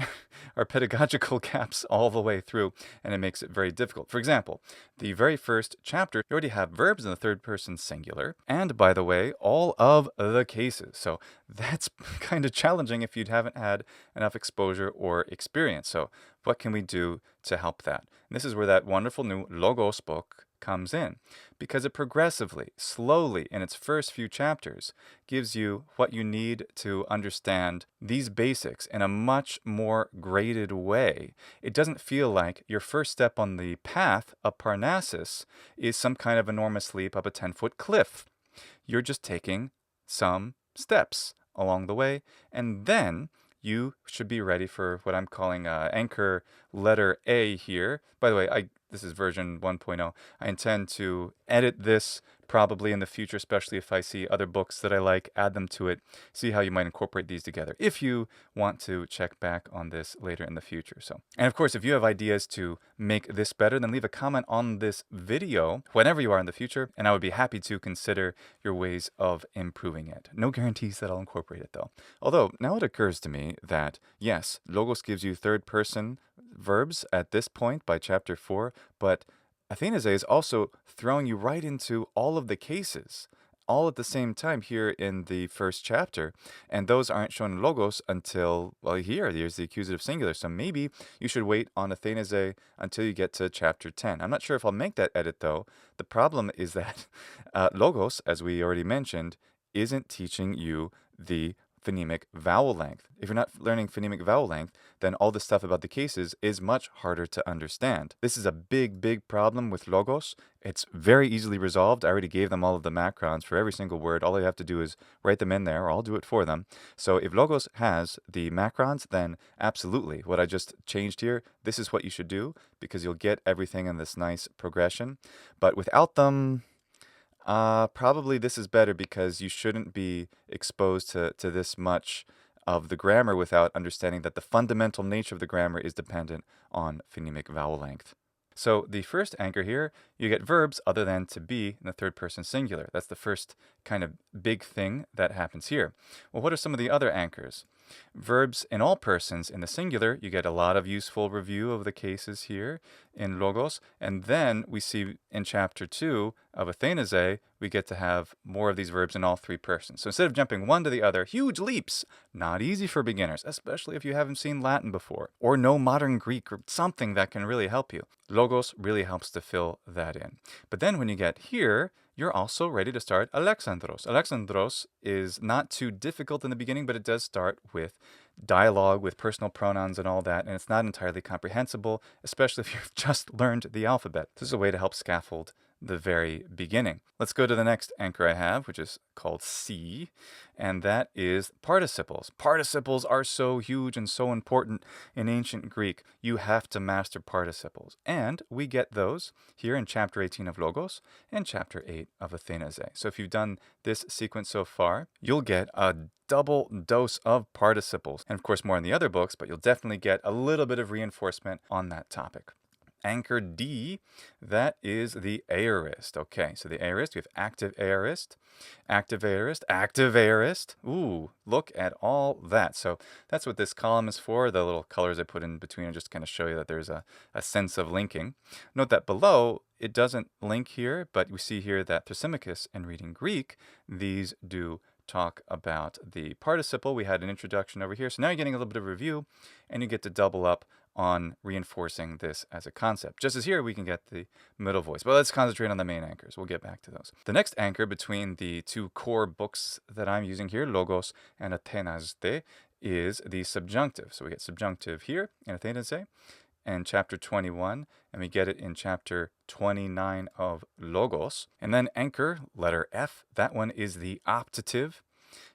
are pedagogical gaps all the way through, and it makes it very difficult. For example, the very first chapter, you already have verbs in the third person singular, and by the way, all of the cases. So that's kind of challenging if you haven't had enough exposure or experience. So what can we do to help that? And this is where that wonderful new Logos book comes in, because it progressively, slowly, in its first few chapters, gives you what you need to understand these basics in a much more graded way. It doesn't feel like your first step on the path up Parnassus is some kind of enormous leap up a 10-foot cliff. You're just taking some steps along the way, and then you should be ready for what I'm calling anchor letter A here. By the way, this is version 1.0. I intend to edit this probably in the future, especially if I see other books that I like, add them to it, see how you might incorporate these together if you want to check back on this later in the future. So, and of course, if you have ideas to make this better, then leave a comment on this video whenever you are in the future, and I would be happy to consider your ways of improving it. No guarantees that I'll incorporate it though. Although now it occurs to me that yes, Logos gives you third person verbs at this point by chapter 4, but Athenaze is also throwing you right into all of the cases all at the same time here in the first chapter, and those aren't shown in Logos until, well, here's the accusative singular, so maybe you should wait on Athenaze until you get to chapter 10. I'm not sure if I'll make that edit though. The problem is that Logos, as we already mentioned, isn't teaching you the phonemic vowel length. If you're not learning phonemic vowel length, then all the stuff about the cases is much harder to understand. This is a big problem with Logos. It's very easily resolved. I already gave them all of the Macrons for every single word. All they have to do is write them in there, or I'll do it for them. So if Logos has the Macrons, then absolutely, what I just changed here, this is what you should do, because you'll get everything in this nice progression. But without them, probably this is better, because you shouldn't be exposed to this much of the grammar without understanding that the fundamental nature of the grammar is dependent on phonemic vowel length. So the first anchor here, you get verbs other than to be in the third person singular. That's the first kind of big thing that happens here. Well, what are some of the other anchors? Verbs in all persons in the singular, you get a lot of useful review of the cases here in Logos. And then we see in chapter 2 of Athenaze, we get to have more of these verbs in all three persons. So instead of jumping one to the other, huge leaps, not easy for beginners, especially if you haven't seen Latin before or know modern Greek or something that can really help you. Logos really helps to fill that in. But then when you get here, you're also ready to start Alexandros. Alexandros is not too difficult in the beginning, but it does start with dialogue, with personal pronouns and all that, and it's not entirely comprehensible, especially if you've just learned the alphabet. This is a way to help scaffold the very beginning. Let's go to the next anchor I have, which is called C, and that is participles. Participles are so huge and so important in ancient Greek. You have to master participles, and we get those here in chapter 18 of Logos and chapter 8 of Athenaze. So if you've done this sequence so far, you'll get a double dose of participles, and of course more in the other books, but you'll definitely get a little bit of reinforcement on that topic. Anchor D, that is the aorist. Okay, so the aorist, we have active aorist, active aorist, active aorist. Ooh, look at all that. So that's what this column is for. The little colors I put in between are just to kind of show you that there's a sense of linking. Note that below, it doesn't link here, but we see here that Thrasymachus and reading Greek, these do talk about the participle. We had an introduction over here. So now you're getting a little bit of review, and you get to double up on reinforcing this as a concept. Just as here, we can get the middle voice. But let's concentrate on the main anchors. We'll get back to those. The next anchor between the two core books that I'm using here, Logos and Athenaze, is the subjunctive. So we get subjunctive here in Athenaze and chapter 21, and we get it in chapter 29 of Logos. And then anchor, letter F, that one is the optative.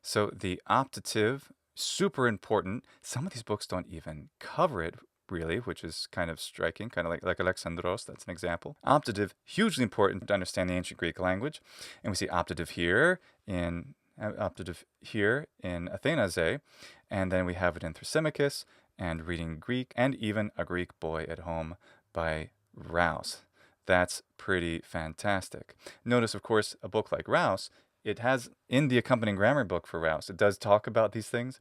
So the optative, super important. Some of these books don't even cover it, really, which is kind of striking, kind of like Alexandros, that's an example. Optative, hugely important to understand the ancient Greek language. And we see optative here in Athenaze, and then we have it in Thrasymachus and reading Greek, and even A Greek Boy at Home by Rouse. That's pretty fantastic. Notice, of course, a book like Rouse, it has in the accompanying grammar book for Rouse, it does talk about these things,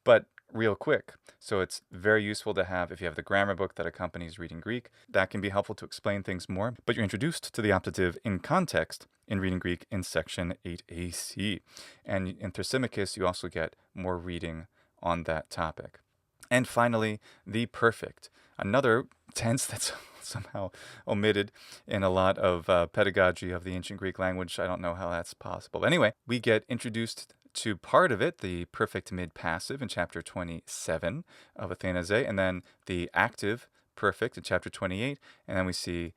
but real quick. So it's very useful to have, if you have the grammar book that accompanies reading Greek, that can be helpful to explain things more. But you're introduced to the optative in context in reading Greek in section 8AC. And in Thrasymachus, you also get more reading on that topic. And finally, the perfect, another tense that's somehow omitted in a lot of pedagogy of the ancient Greek language. I don't know how that's possible. But anyway, we get introduced to part of it, the perfect mid-passive in chapter 27 of Athenaze, and then the active perfect in chapter 28, and then we see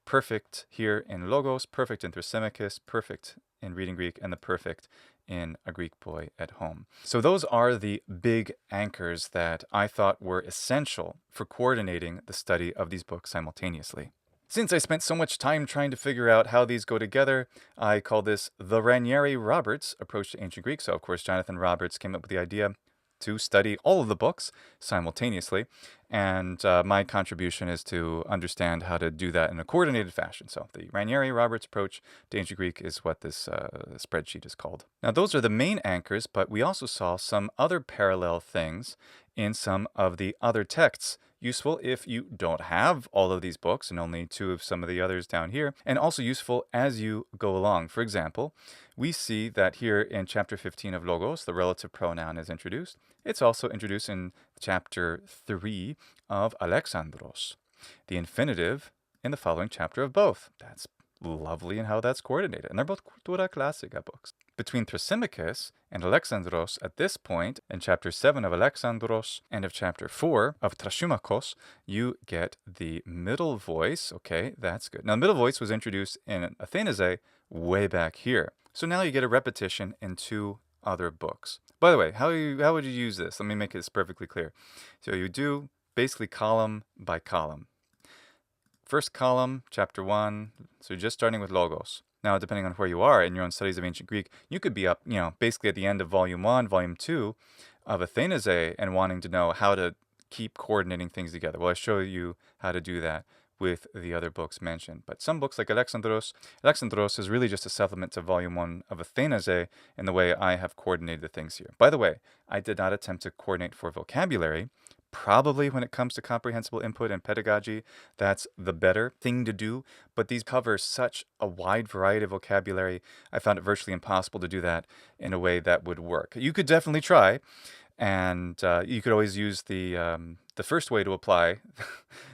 perfect here in Logos, perfect in Thrasymachus, perfect in reading Greek, and the perfect in A Greek Boy at Home. So those are the big anchors that I thought were essential for coordinating the study of these books simultaneously. Since I spent so much time trying to figure out how these go together, I call this the Ranieri-Roberts approach to ancient Greek. So, of course, Jonathan Roberts came up with the idea to study all of the books simultaneously, and my contribution is to understand how to do that in a coordinated fashion. So the Ranieri-Roberts approach to ancient Greek is what this spreadsheet is called. Now those are the main anchors, but we also saw some other parallel things in some of the other texts, useful if you don't have all of these books and only 2 of some of the others down here, and also useful as you go along. For example, we see that here in chapter 15 of Logos, the relative pronoun is introduced. It's also introduced in chapter 3 of Alexandros, the infinitive in the following chapter of both. That's lovely in how that's coordinated. And they're both cultura classica books. Between Thrasymachus and Alexandros at this point, in chapter 7 of Alexandros and of chapter 4 of Thrasymachus, you get the middle voice. Okay, that's good. Now, the middle voice was introduced in Athenaze way back here. So now you get a repetition in 2 other books. By the way, how would you use this? Let me make this perfectly clear. So you do basically column by column. First column, chapter 1, so you're just starting with Logos. Now, depending on where you are in your own studies of ancient Greek, you could be up, basically at the end of volume 1, volume 2 of Athenaze and wanting to know how to keep coordinating things together. Well, I show you how to do that with the other books mentioned. But some books like Alexandros is really just a supplement to volume 1 of Athenaze in the way I have coordinated the things here. By the way, I did not attempt to coordinate for vocabulary. Probably when it comes to comprehensible input and pedagogy, that's the better thing to do. But these cover such a wide variety of vocabulary, I found it virtually impossible to do that in a way that would work. You could definitely try, and you could always use the first way to apply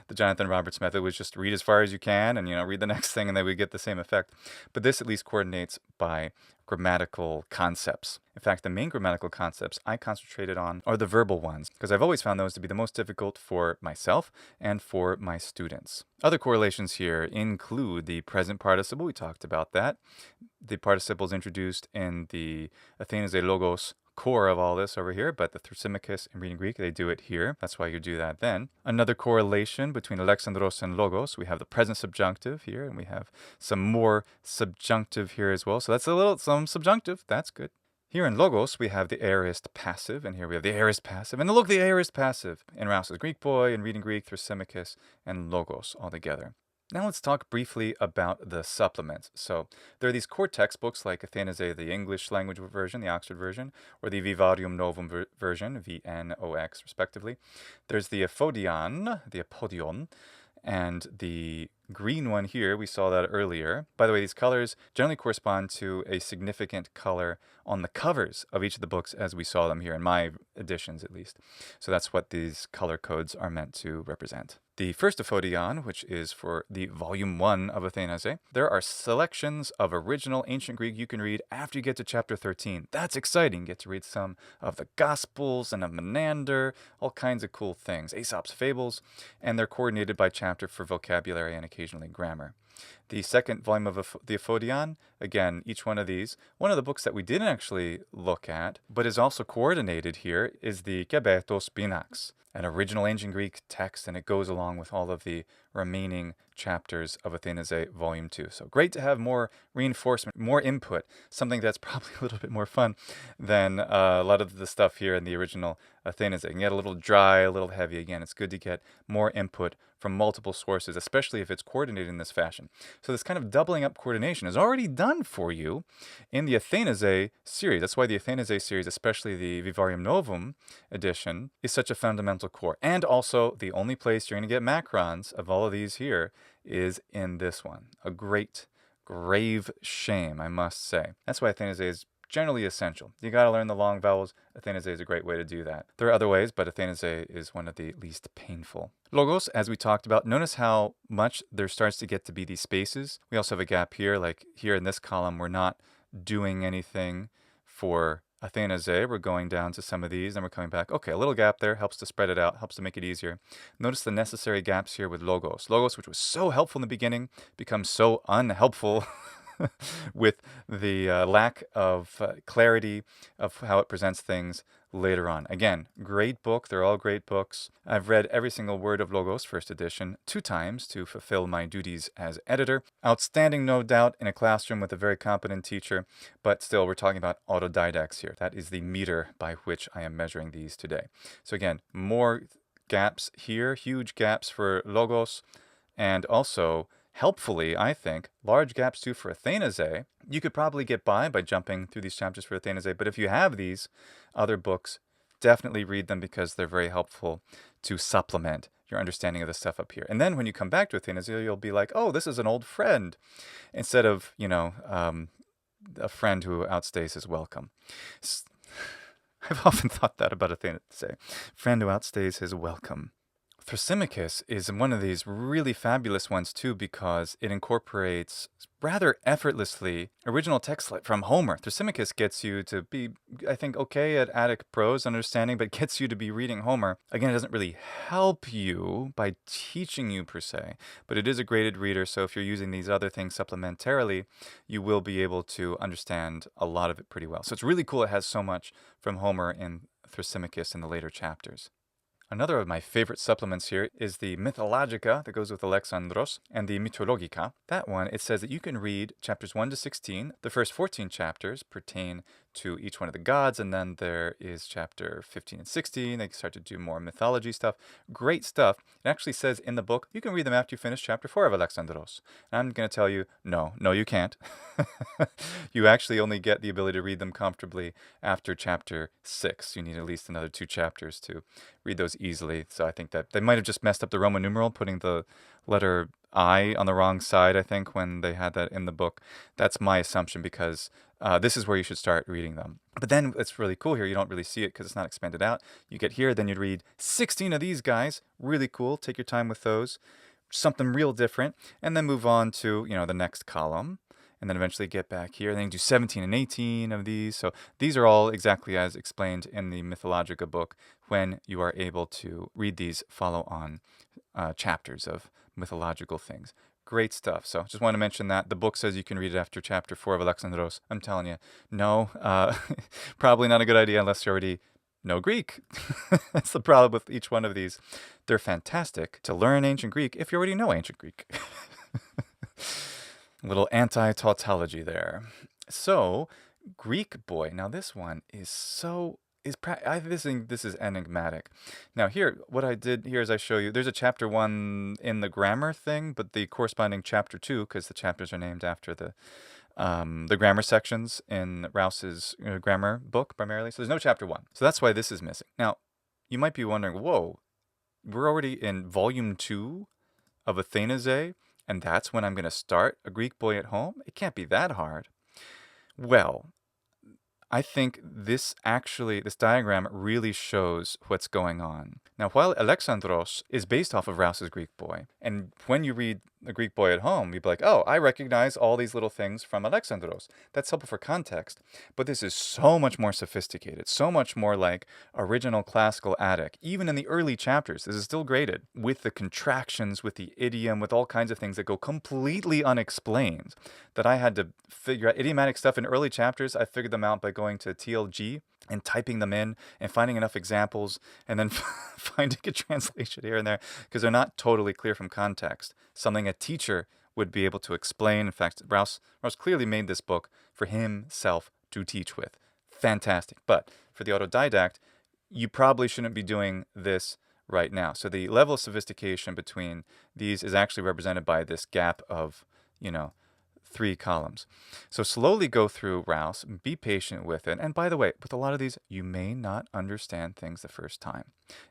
the Jonathan Roberts method, was just read as far as you can and read the next thing, and then we get the same effect. But this at least coordinates by grammatical concepts. In fact, the main grammatical concepts I concentrated on are the verbal ones, because I've always found those to be the most difficult for myself and for my students. Other correlations here include the present participle. We talked about that. The participle is introduced in the Athenaze Logos core of all this over here, but the Thrasymachus and reading Greek, they do it here. That's why you do that then. Another correlation between Alexandros and Logos, we have the present subjunctive here, and we have some more subjunctive here as well. So that's some subjunctive. That's good. Here in Logos, we have the aorist passive, and here we have the aorist passive. And look, the aorist passive in Rouse's Greek Boy and reading Greek, Thrasymachus, and Logos all together. Now let's talk briefly about the supplements. So there are these core textbooks like Athenaze, the English language version, the Oxford version, or the Vivarium Novum version, VNOX respectively. There's the Aphodion, and the green one here, we saw that earlier. By the way, these colors generally correspond to a significant color on the covers of each of the books as we saw them here, in my editions at least. So that's what these color codes are meant to represent. The first Aphodion, which is for the volume 1 of Athenaze, there are selections of original ancient Greek you can read after you get to chapter 13. That's exciting. You get to read some of the Gospels and of Menander, all kinds of cool things, Aesop's Fables, and they're coordinated by chapter for vocabulary and occasionally grammar. The second volume of the Aphodion, again, each one of these. One of the books that we didn't actually look at, but is also coordinated here, is the Kebetos Pinax, an original ancient Greek text, and it goes along with all of the remaining chapters of Athenaze Volume 2. So great to have more reinforcement, more input, something that's probably a little bit more fun than a lot of the stuff here in the original Athenaze. It can get a little dry, a little heavy. Again, it's good to get more input from multiple sources, especially if it's coordinated in this fashion. So this kind of doubling up coordination is already done for you in the Athenaze series. That's why the Athenaze series, especially the Vivarium Novum edition, is such a fundamental core. And also, the only place you're going to get Macrons of all of these here is in this one. A great, grave shame, I must say. That's why Athenaze is generally essential. You got to learn the long vowels. Athenaze is a great way to do that. There are other ways, but Athenaze is one of the least painful. Logos, as we talked about, notice how much there starts to get to be these spaces. We also have a gap here, like here in this column, we're not doing anything for Athenaze. We're going down to some of these, and we're coming back. Okay, a little gap there helps to spread it out, helps to make it easier. Notice the necessary gaps here with Logos. Logos, which was so helpful in the beginning, becomes so unhelpful with the lack of clarity of how it presents things later on. Again, great book. They're all great books. I've read every single word of Logos first edition 2 times to fulfill my duties as editor. Outstanding, no doubt, in a classroom with a very competent teacher, but still, we're talking about autodidacts here. That is the meter by which I am measuring these today. So again, more gaps here, huge gaps for Logos, and also, helpfully, I think, large gaps too for Athenaze. You could probably get by jumping through these chapters for Athenaze, but if you have these other books, definitely read them because they're very helpful to supplement your understanding of the stuff up here. And then when you come back to Athenaze, you'll be like, oh, this is an old friend, instead of, a friend who outstays his welcome. I've often thought that about Athenaze. Friend who outstays his welcome. Thrasymachus is one of these really fabulous ones too, because it incorporates rather effortlessly original text from Homer. Thrasymachus gets you to be, I think, okay at Attic prose understanding, but gets you to be reading Homer. Again, it doesn't really help you by teaching you per se, but it is a graded reader, so if you're using these other things supplementarily, you will be able to understand a lot of it pretty well. So it's really cool it has so much from Homer in Thrasymachus in the later chapters. Another of my favorite supplements here is the Mythologica that goes with Alexandros and the Mythologica. That one, it says that you can read chapters 1 to 16. The first 14 chapters pertain to each one of the gods, and then there is chapter 15 and 16. They start to do more mythology stuff. Great stuff. It actually says in the book, you can read them after you finish chapter 4 of Alexandros. And I'm going to tell you, no, you can't. You actually only get the ability to read them comfortably after chapter 6. You need at least another 2 chapters to read those easily. So I think that they might have just messed up the Roman numeral, putting the letter I on the wrong side, I think, when they had that in the book. That's my assumption, because this is where you should start reading them. But then it's really cool here. You don't really see it because it's not expanded out. You get here, then you'd read 16 of these guys. Really cool. Take your time with those. Something real different. And then move on to, the next column. And then eventually get back here. And then you do 17 and 18 of these. So these are all exactly as explained in the Mythologica book when you are able to read these follow-on chapters of mythological things. Great stuff. So just want to mention that. The book says you can read it after chapter 4 of Alexandros. I'm telling you, no, probably not a good idea unless you already know Greek. That's the problem with each one of these. They're fantastic to learn ancient Greek if you already know ancient Greek. A little anti-tautology there. So, Greek boy. Now this one is I think this is enigmatic. Now here, what I did here is I show you, there's a chapter 1 in the grammar thing, but the corresponding chapter 2, because the chapters are named after the grammar sections in Rouse's grammar book primarily. So there's no chapter 1. So that's why this is missing. Now, you might be wondering, whoa, we're already in volume 2 of Athenaze, and that's when I'm going to start A Greek Boy at Home? It can't be that hard. Well, I think this diagram really shows what's going on. Now, while Alexandros is based off of Rouse's Greek Boy, and when you read A Greek Boy at Home, you'd be like, oh, I recognize all these little things from Alexandros. That's helpful for context, but this is so much more sophisticated, so much more like original classical Attic. Even in the early chapters, this is still graded, with the contractions, with the idiom, with all kinds of things that go completely unexplained, that I had to figure out. Idiomatic stuff in early chapters, I figured them out by going to TLG and typing them in and finding enough examples and then finding a translation here and there because they're not totally clear from context. Something a teacher would be able to explain. In fact, Rouse clearly made this book for himself to teach with. Fantastic. But for the autodidact, you probably shouldn't be doing this right now. So the level of sophistication between these is actually represented by this gap of, 3 columns. So slowly go through Rouse, be patient with it. And by the way, with a lot of these, you may not understand things the first time.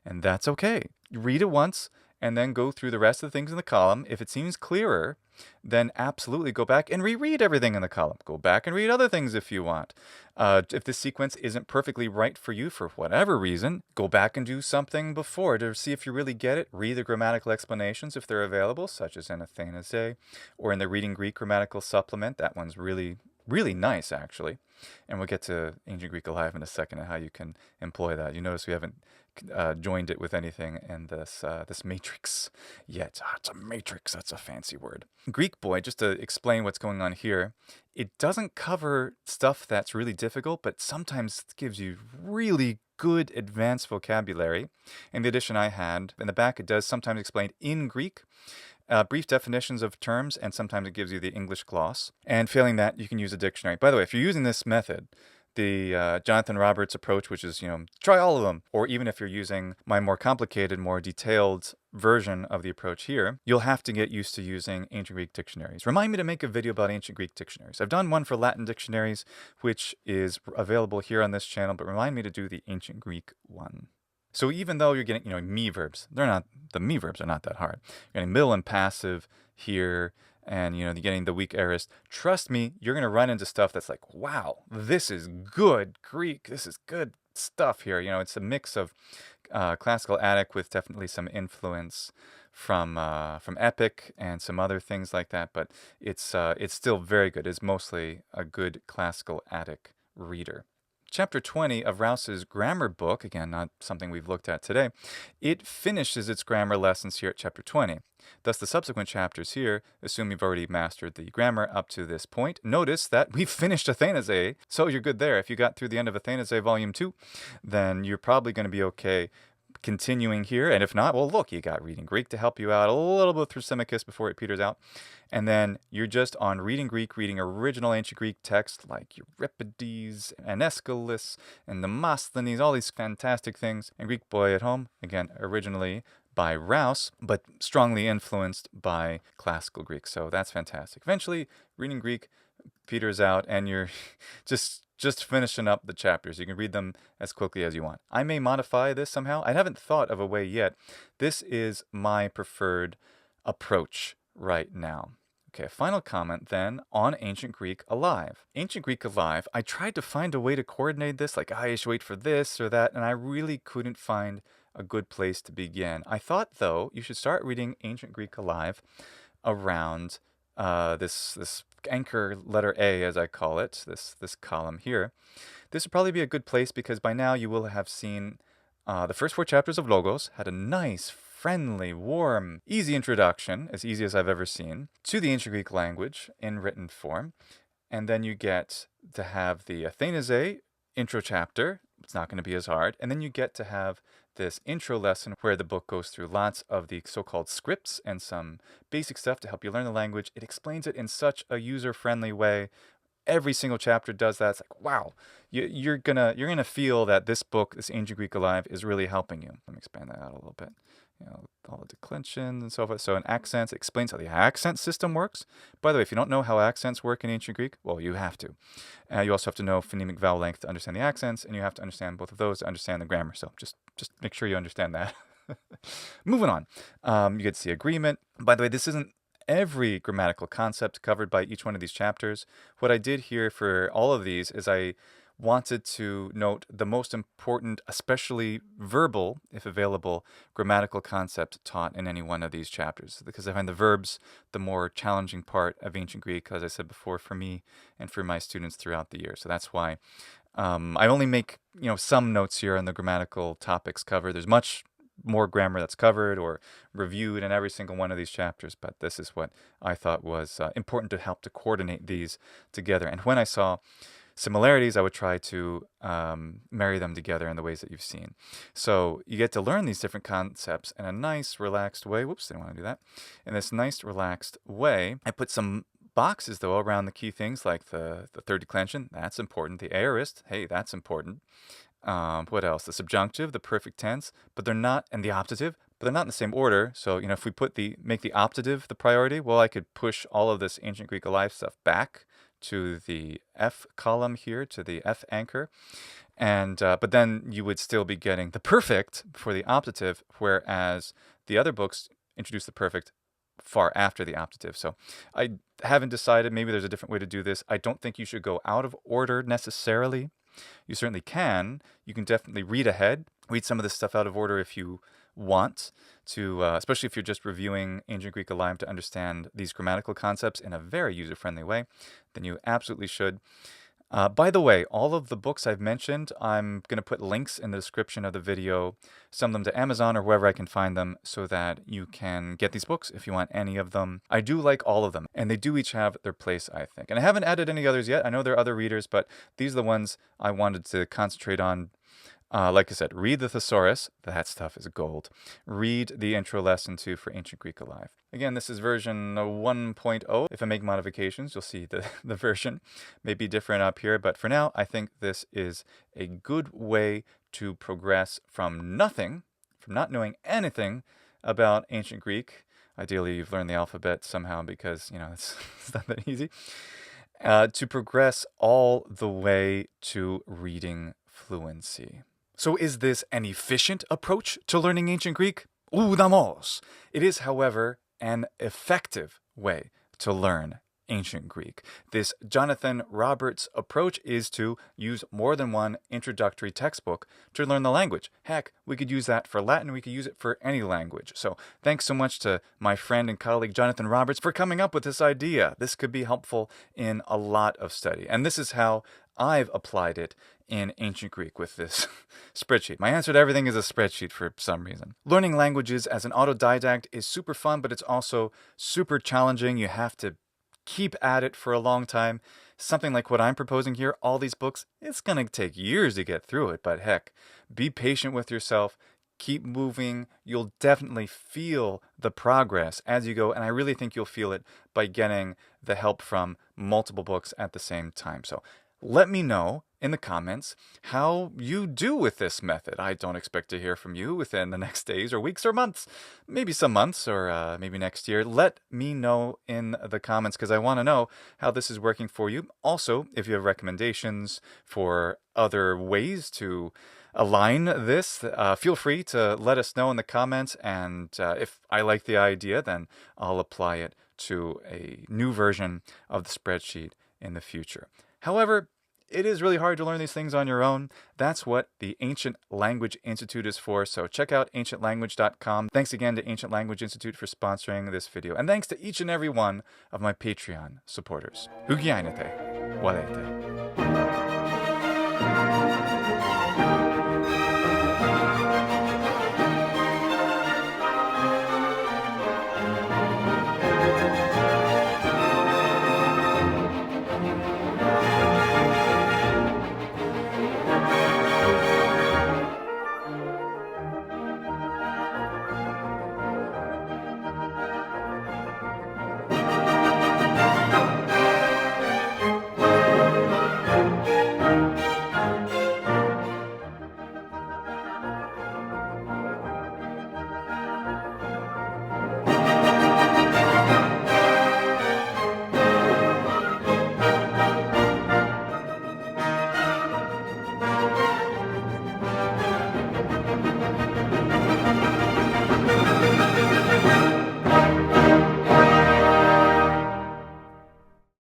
And that's okay. Read it once and then go through the rest of the things in the column. If it seems clearer, then absolutely go back and reread everything in the column. Go back and read other things if you want. If this sequence isn't perfectly right for you for whatever reason, go back and do something before to see if you really get it. Read the grammatical explanations if they're available, such as in Athenaze or in the Reading Greek Grammatical Supplement. That one's really, really nice, actually. And we'll get to Ancient Greek Alive in a second and how you can employ that. You notice we haven't joined it with anything in this this matrix yet. It's a matrix. That's a fancy word. Greek Boy, just to explain what's going on here, it doesn't cover stuff that's really difficult, but sometimes gives you really good advanced vocabulary. In the edition I had, in the back, it does sometimes explain in Greek, brief definitions of terms, and sometimes it gives you the English gloss. And failing that, you can use a dictionary. By the way, if you're using this method, the Jonathan Roberts approach, which is, try all of them, or even if you're using my more complicated, more detailed version of the approach here, you'll have to get used to using ancient Greek dictionaries. Remind me to make a video about ancient Greek dictionaries. I've done one for Latin dictionaries, which is available here on this channel, but remind me to do the ancient Greek one. So even though you're getting, me verbs, the me verbs are not that hard. You're getting middle and passive here, and, you're getting the weak aorist. Trust me, you're going to run into stuff that's like, wow, this is good Greek. This is good stuff here. It's a mix of classical Attic with definitely some influence from Epic and some other things like that. But it's still very good. It's mostly a good classical Attic reader. Chapter 20 of Rouse's grammar book, again, not something we've looked at today, it finishes its grammar lessons here at chapter 20. Thus, the subsequent chapters here assume you've already mastered the grammar up to this point. Notice that we've finished Athenaze, so you're good there. If you got through the end of Athenaze Volume 2, then you're probably going to be okay continuing here. And if not, well, look, you got Reading Greek to help you out a little bit through Thrasymachus before it peters out. And then you're just on Reading Greek, reading original ancient Greek text like Euripides and Aeschylus and Demosthenes, all these fantastic things. And Greek Boy at home, again, originally by Rouse, but strongly influenced by classical Greek. So that's fantastic. Eventually, Reading Greek peters out and you're just finishing up the chapters. You can read them as quickly as you want. I may modify this somehow. I haven't thought of a way yet. This is my preferred approach right now. Okay, a final comment then on Ancient Greek Alive. Ancient Greek Alive, I tried to find a way to coordinate this, like I should wait for this or that, and I really couldn't find a good place to begin. I thought, though, you should start reading Ancient Greek Alive around this anchor letter A, as I call it, this column here. This would probably be a good place because by now you will have seen the first 4 chapters of Logos, had a nice, friendly, warm, easy introduction, as easy as I've ever seen, to the ancient Greek language in written form. And then you get to have the Athenaze intro chapter. It's not going to be as hard. And then you get to have this intro lesson where the book goes through lots of the so-called scripts and some basic stuff to help you learn the language. It explains it in such a user-friendly way. Every single chapter does that. It's like, wow, you're gonna feel that this book, this Ancient Greek Alive, is really helping you. Let me expand that out a little bit. All the declensions and so forth. So in accents, it explains how the accent system works. By the way, if you don't know how accents work in ancient Greek, well, you have to. You also have to know phonemic vowel length to understand the accents, and you have to understand both of those to understand the grammar. So just make sure you understand that. Moving on. You get to see agreement. By the way, this isn't every grammatical concept covered by each one of these chapters. What I did here for all of these is I wanted to note the most important, especially verbal, if available, grammatical concept taught in any one of these chapters. Because I find the verbs the more challenging part of ancient Greek, as I said before, for me and for my students throughout the year. So that's why I only make some notes here on the grammatical topics covered. There's much more grammar that's covered or reviewed in every single one of these chapters, but this is what I thought was important to help to coordinate these together. And when I saw similarities, I would try to marry them together in the ways that you've seen. So you get to learn these different concepts in a nice, relaxed way. Whoops, didn't want to do that. In this nice, relaxed way. I put some boxes, though, around the key things like the third declension. That's important. The aorist, hey, that's important. What else? The subjunctive, the perfect tense, but they're not, and the optative, but they're not in the same order. So, if we make the optative the priority, well, I could push all of this ancient Greek Alive stuff back to the F column here, to the F anchor. And but then you would still be getting the perfect for the optative, whereas the other books introduce the perfect far after the optative. So I haven't decided. Maybe there's a different way to do this. I don't think you should go out of order necessarily. You certainly can. You can definitely read ahead, read some of this stuff out of order if you want to, especially if you're just reviewing Ancient Greek Alive to understand these grammatical concepts in a very user-friendly way, then you absolutely should. By the way, all of the books I've mentioned, I'm going to put links in the description of the video, send them to Amazon or wherever I can find them so that you can get these books if you want any of them. I do like all of them, and they do each have their place, I think. And I haven't added any others yet. I know there are other readers, but these are the ones I wanted to concentrate on. Like I said, read the Thesaurus. That stuff is gold. Read the intro lesson 2 for Ancient Greek Alive. Again, this is version 1.0. If I make modifications, you'll see the version may be different up here. But for now, I think this is a good way to progress from nothing, from not knowing anything about Ancient Greek. Ideally, you've learned the alphabet somehow because, it's not that easy. To progress all the way to reading fluency. So is this an efficient approach to learning Ancient Greek? Udamos! It is, however, an effective way to learn Ancient Greek. This Jonathan Roberts approach is to use more than one introductory textbook to learn the language. Heck, we could use that for Latin, we could use it for any language. So thanks so much to my friend and colleague Jonathan Roberts for coming up with this idea. This could be helpful in a lot of study. And this is how I've applied it in Ancient Greek with this spreadsheet. My answer to everything is a spreadsheet for some reason. Learning languages as an autodidact is super fun, but it's also super challenging. You have to keep at it for a long time. Something like what I'm proposing here, all these books, it's going to take years to get through it, but heck, be patient with yourself. Keep moving. You'll definitely feel the progress as you go, and I really think you'll feel it by getting the help from multiple books at the same time. So let me know in the comments how you do with this method. I don't expect to hear from you within the next days or weeks or months. Maybe some months or maybe next year. Let me know in the comments because I want to know how this is working for you. Also, if you have recommendations for other ways to align this, feel free to let us know in the comments. And if I like the idea, then I'll apply it to a new version of the spreadsheet in the future. However, it is really hard to learn these things on your own. That's what the Ancient Language Institute is for. So check out ancientlanguage.com. Thanks again to Ancient Language Institute for sponsoring this video. And thanks to each and every one of my Patreon supporters. Hugiainete, walete.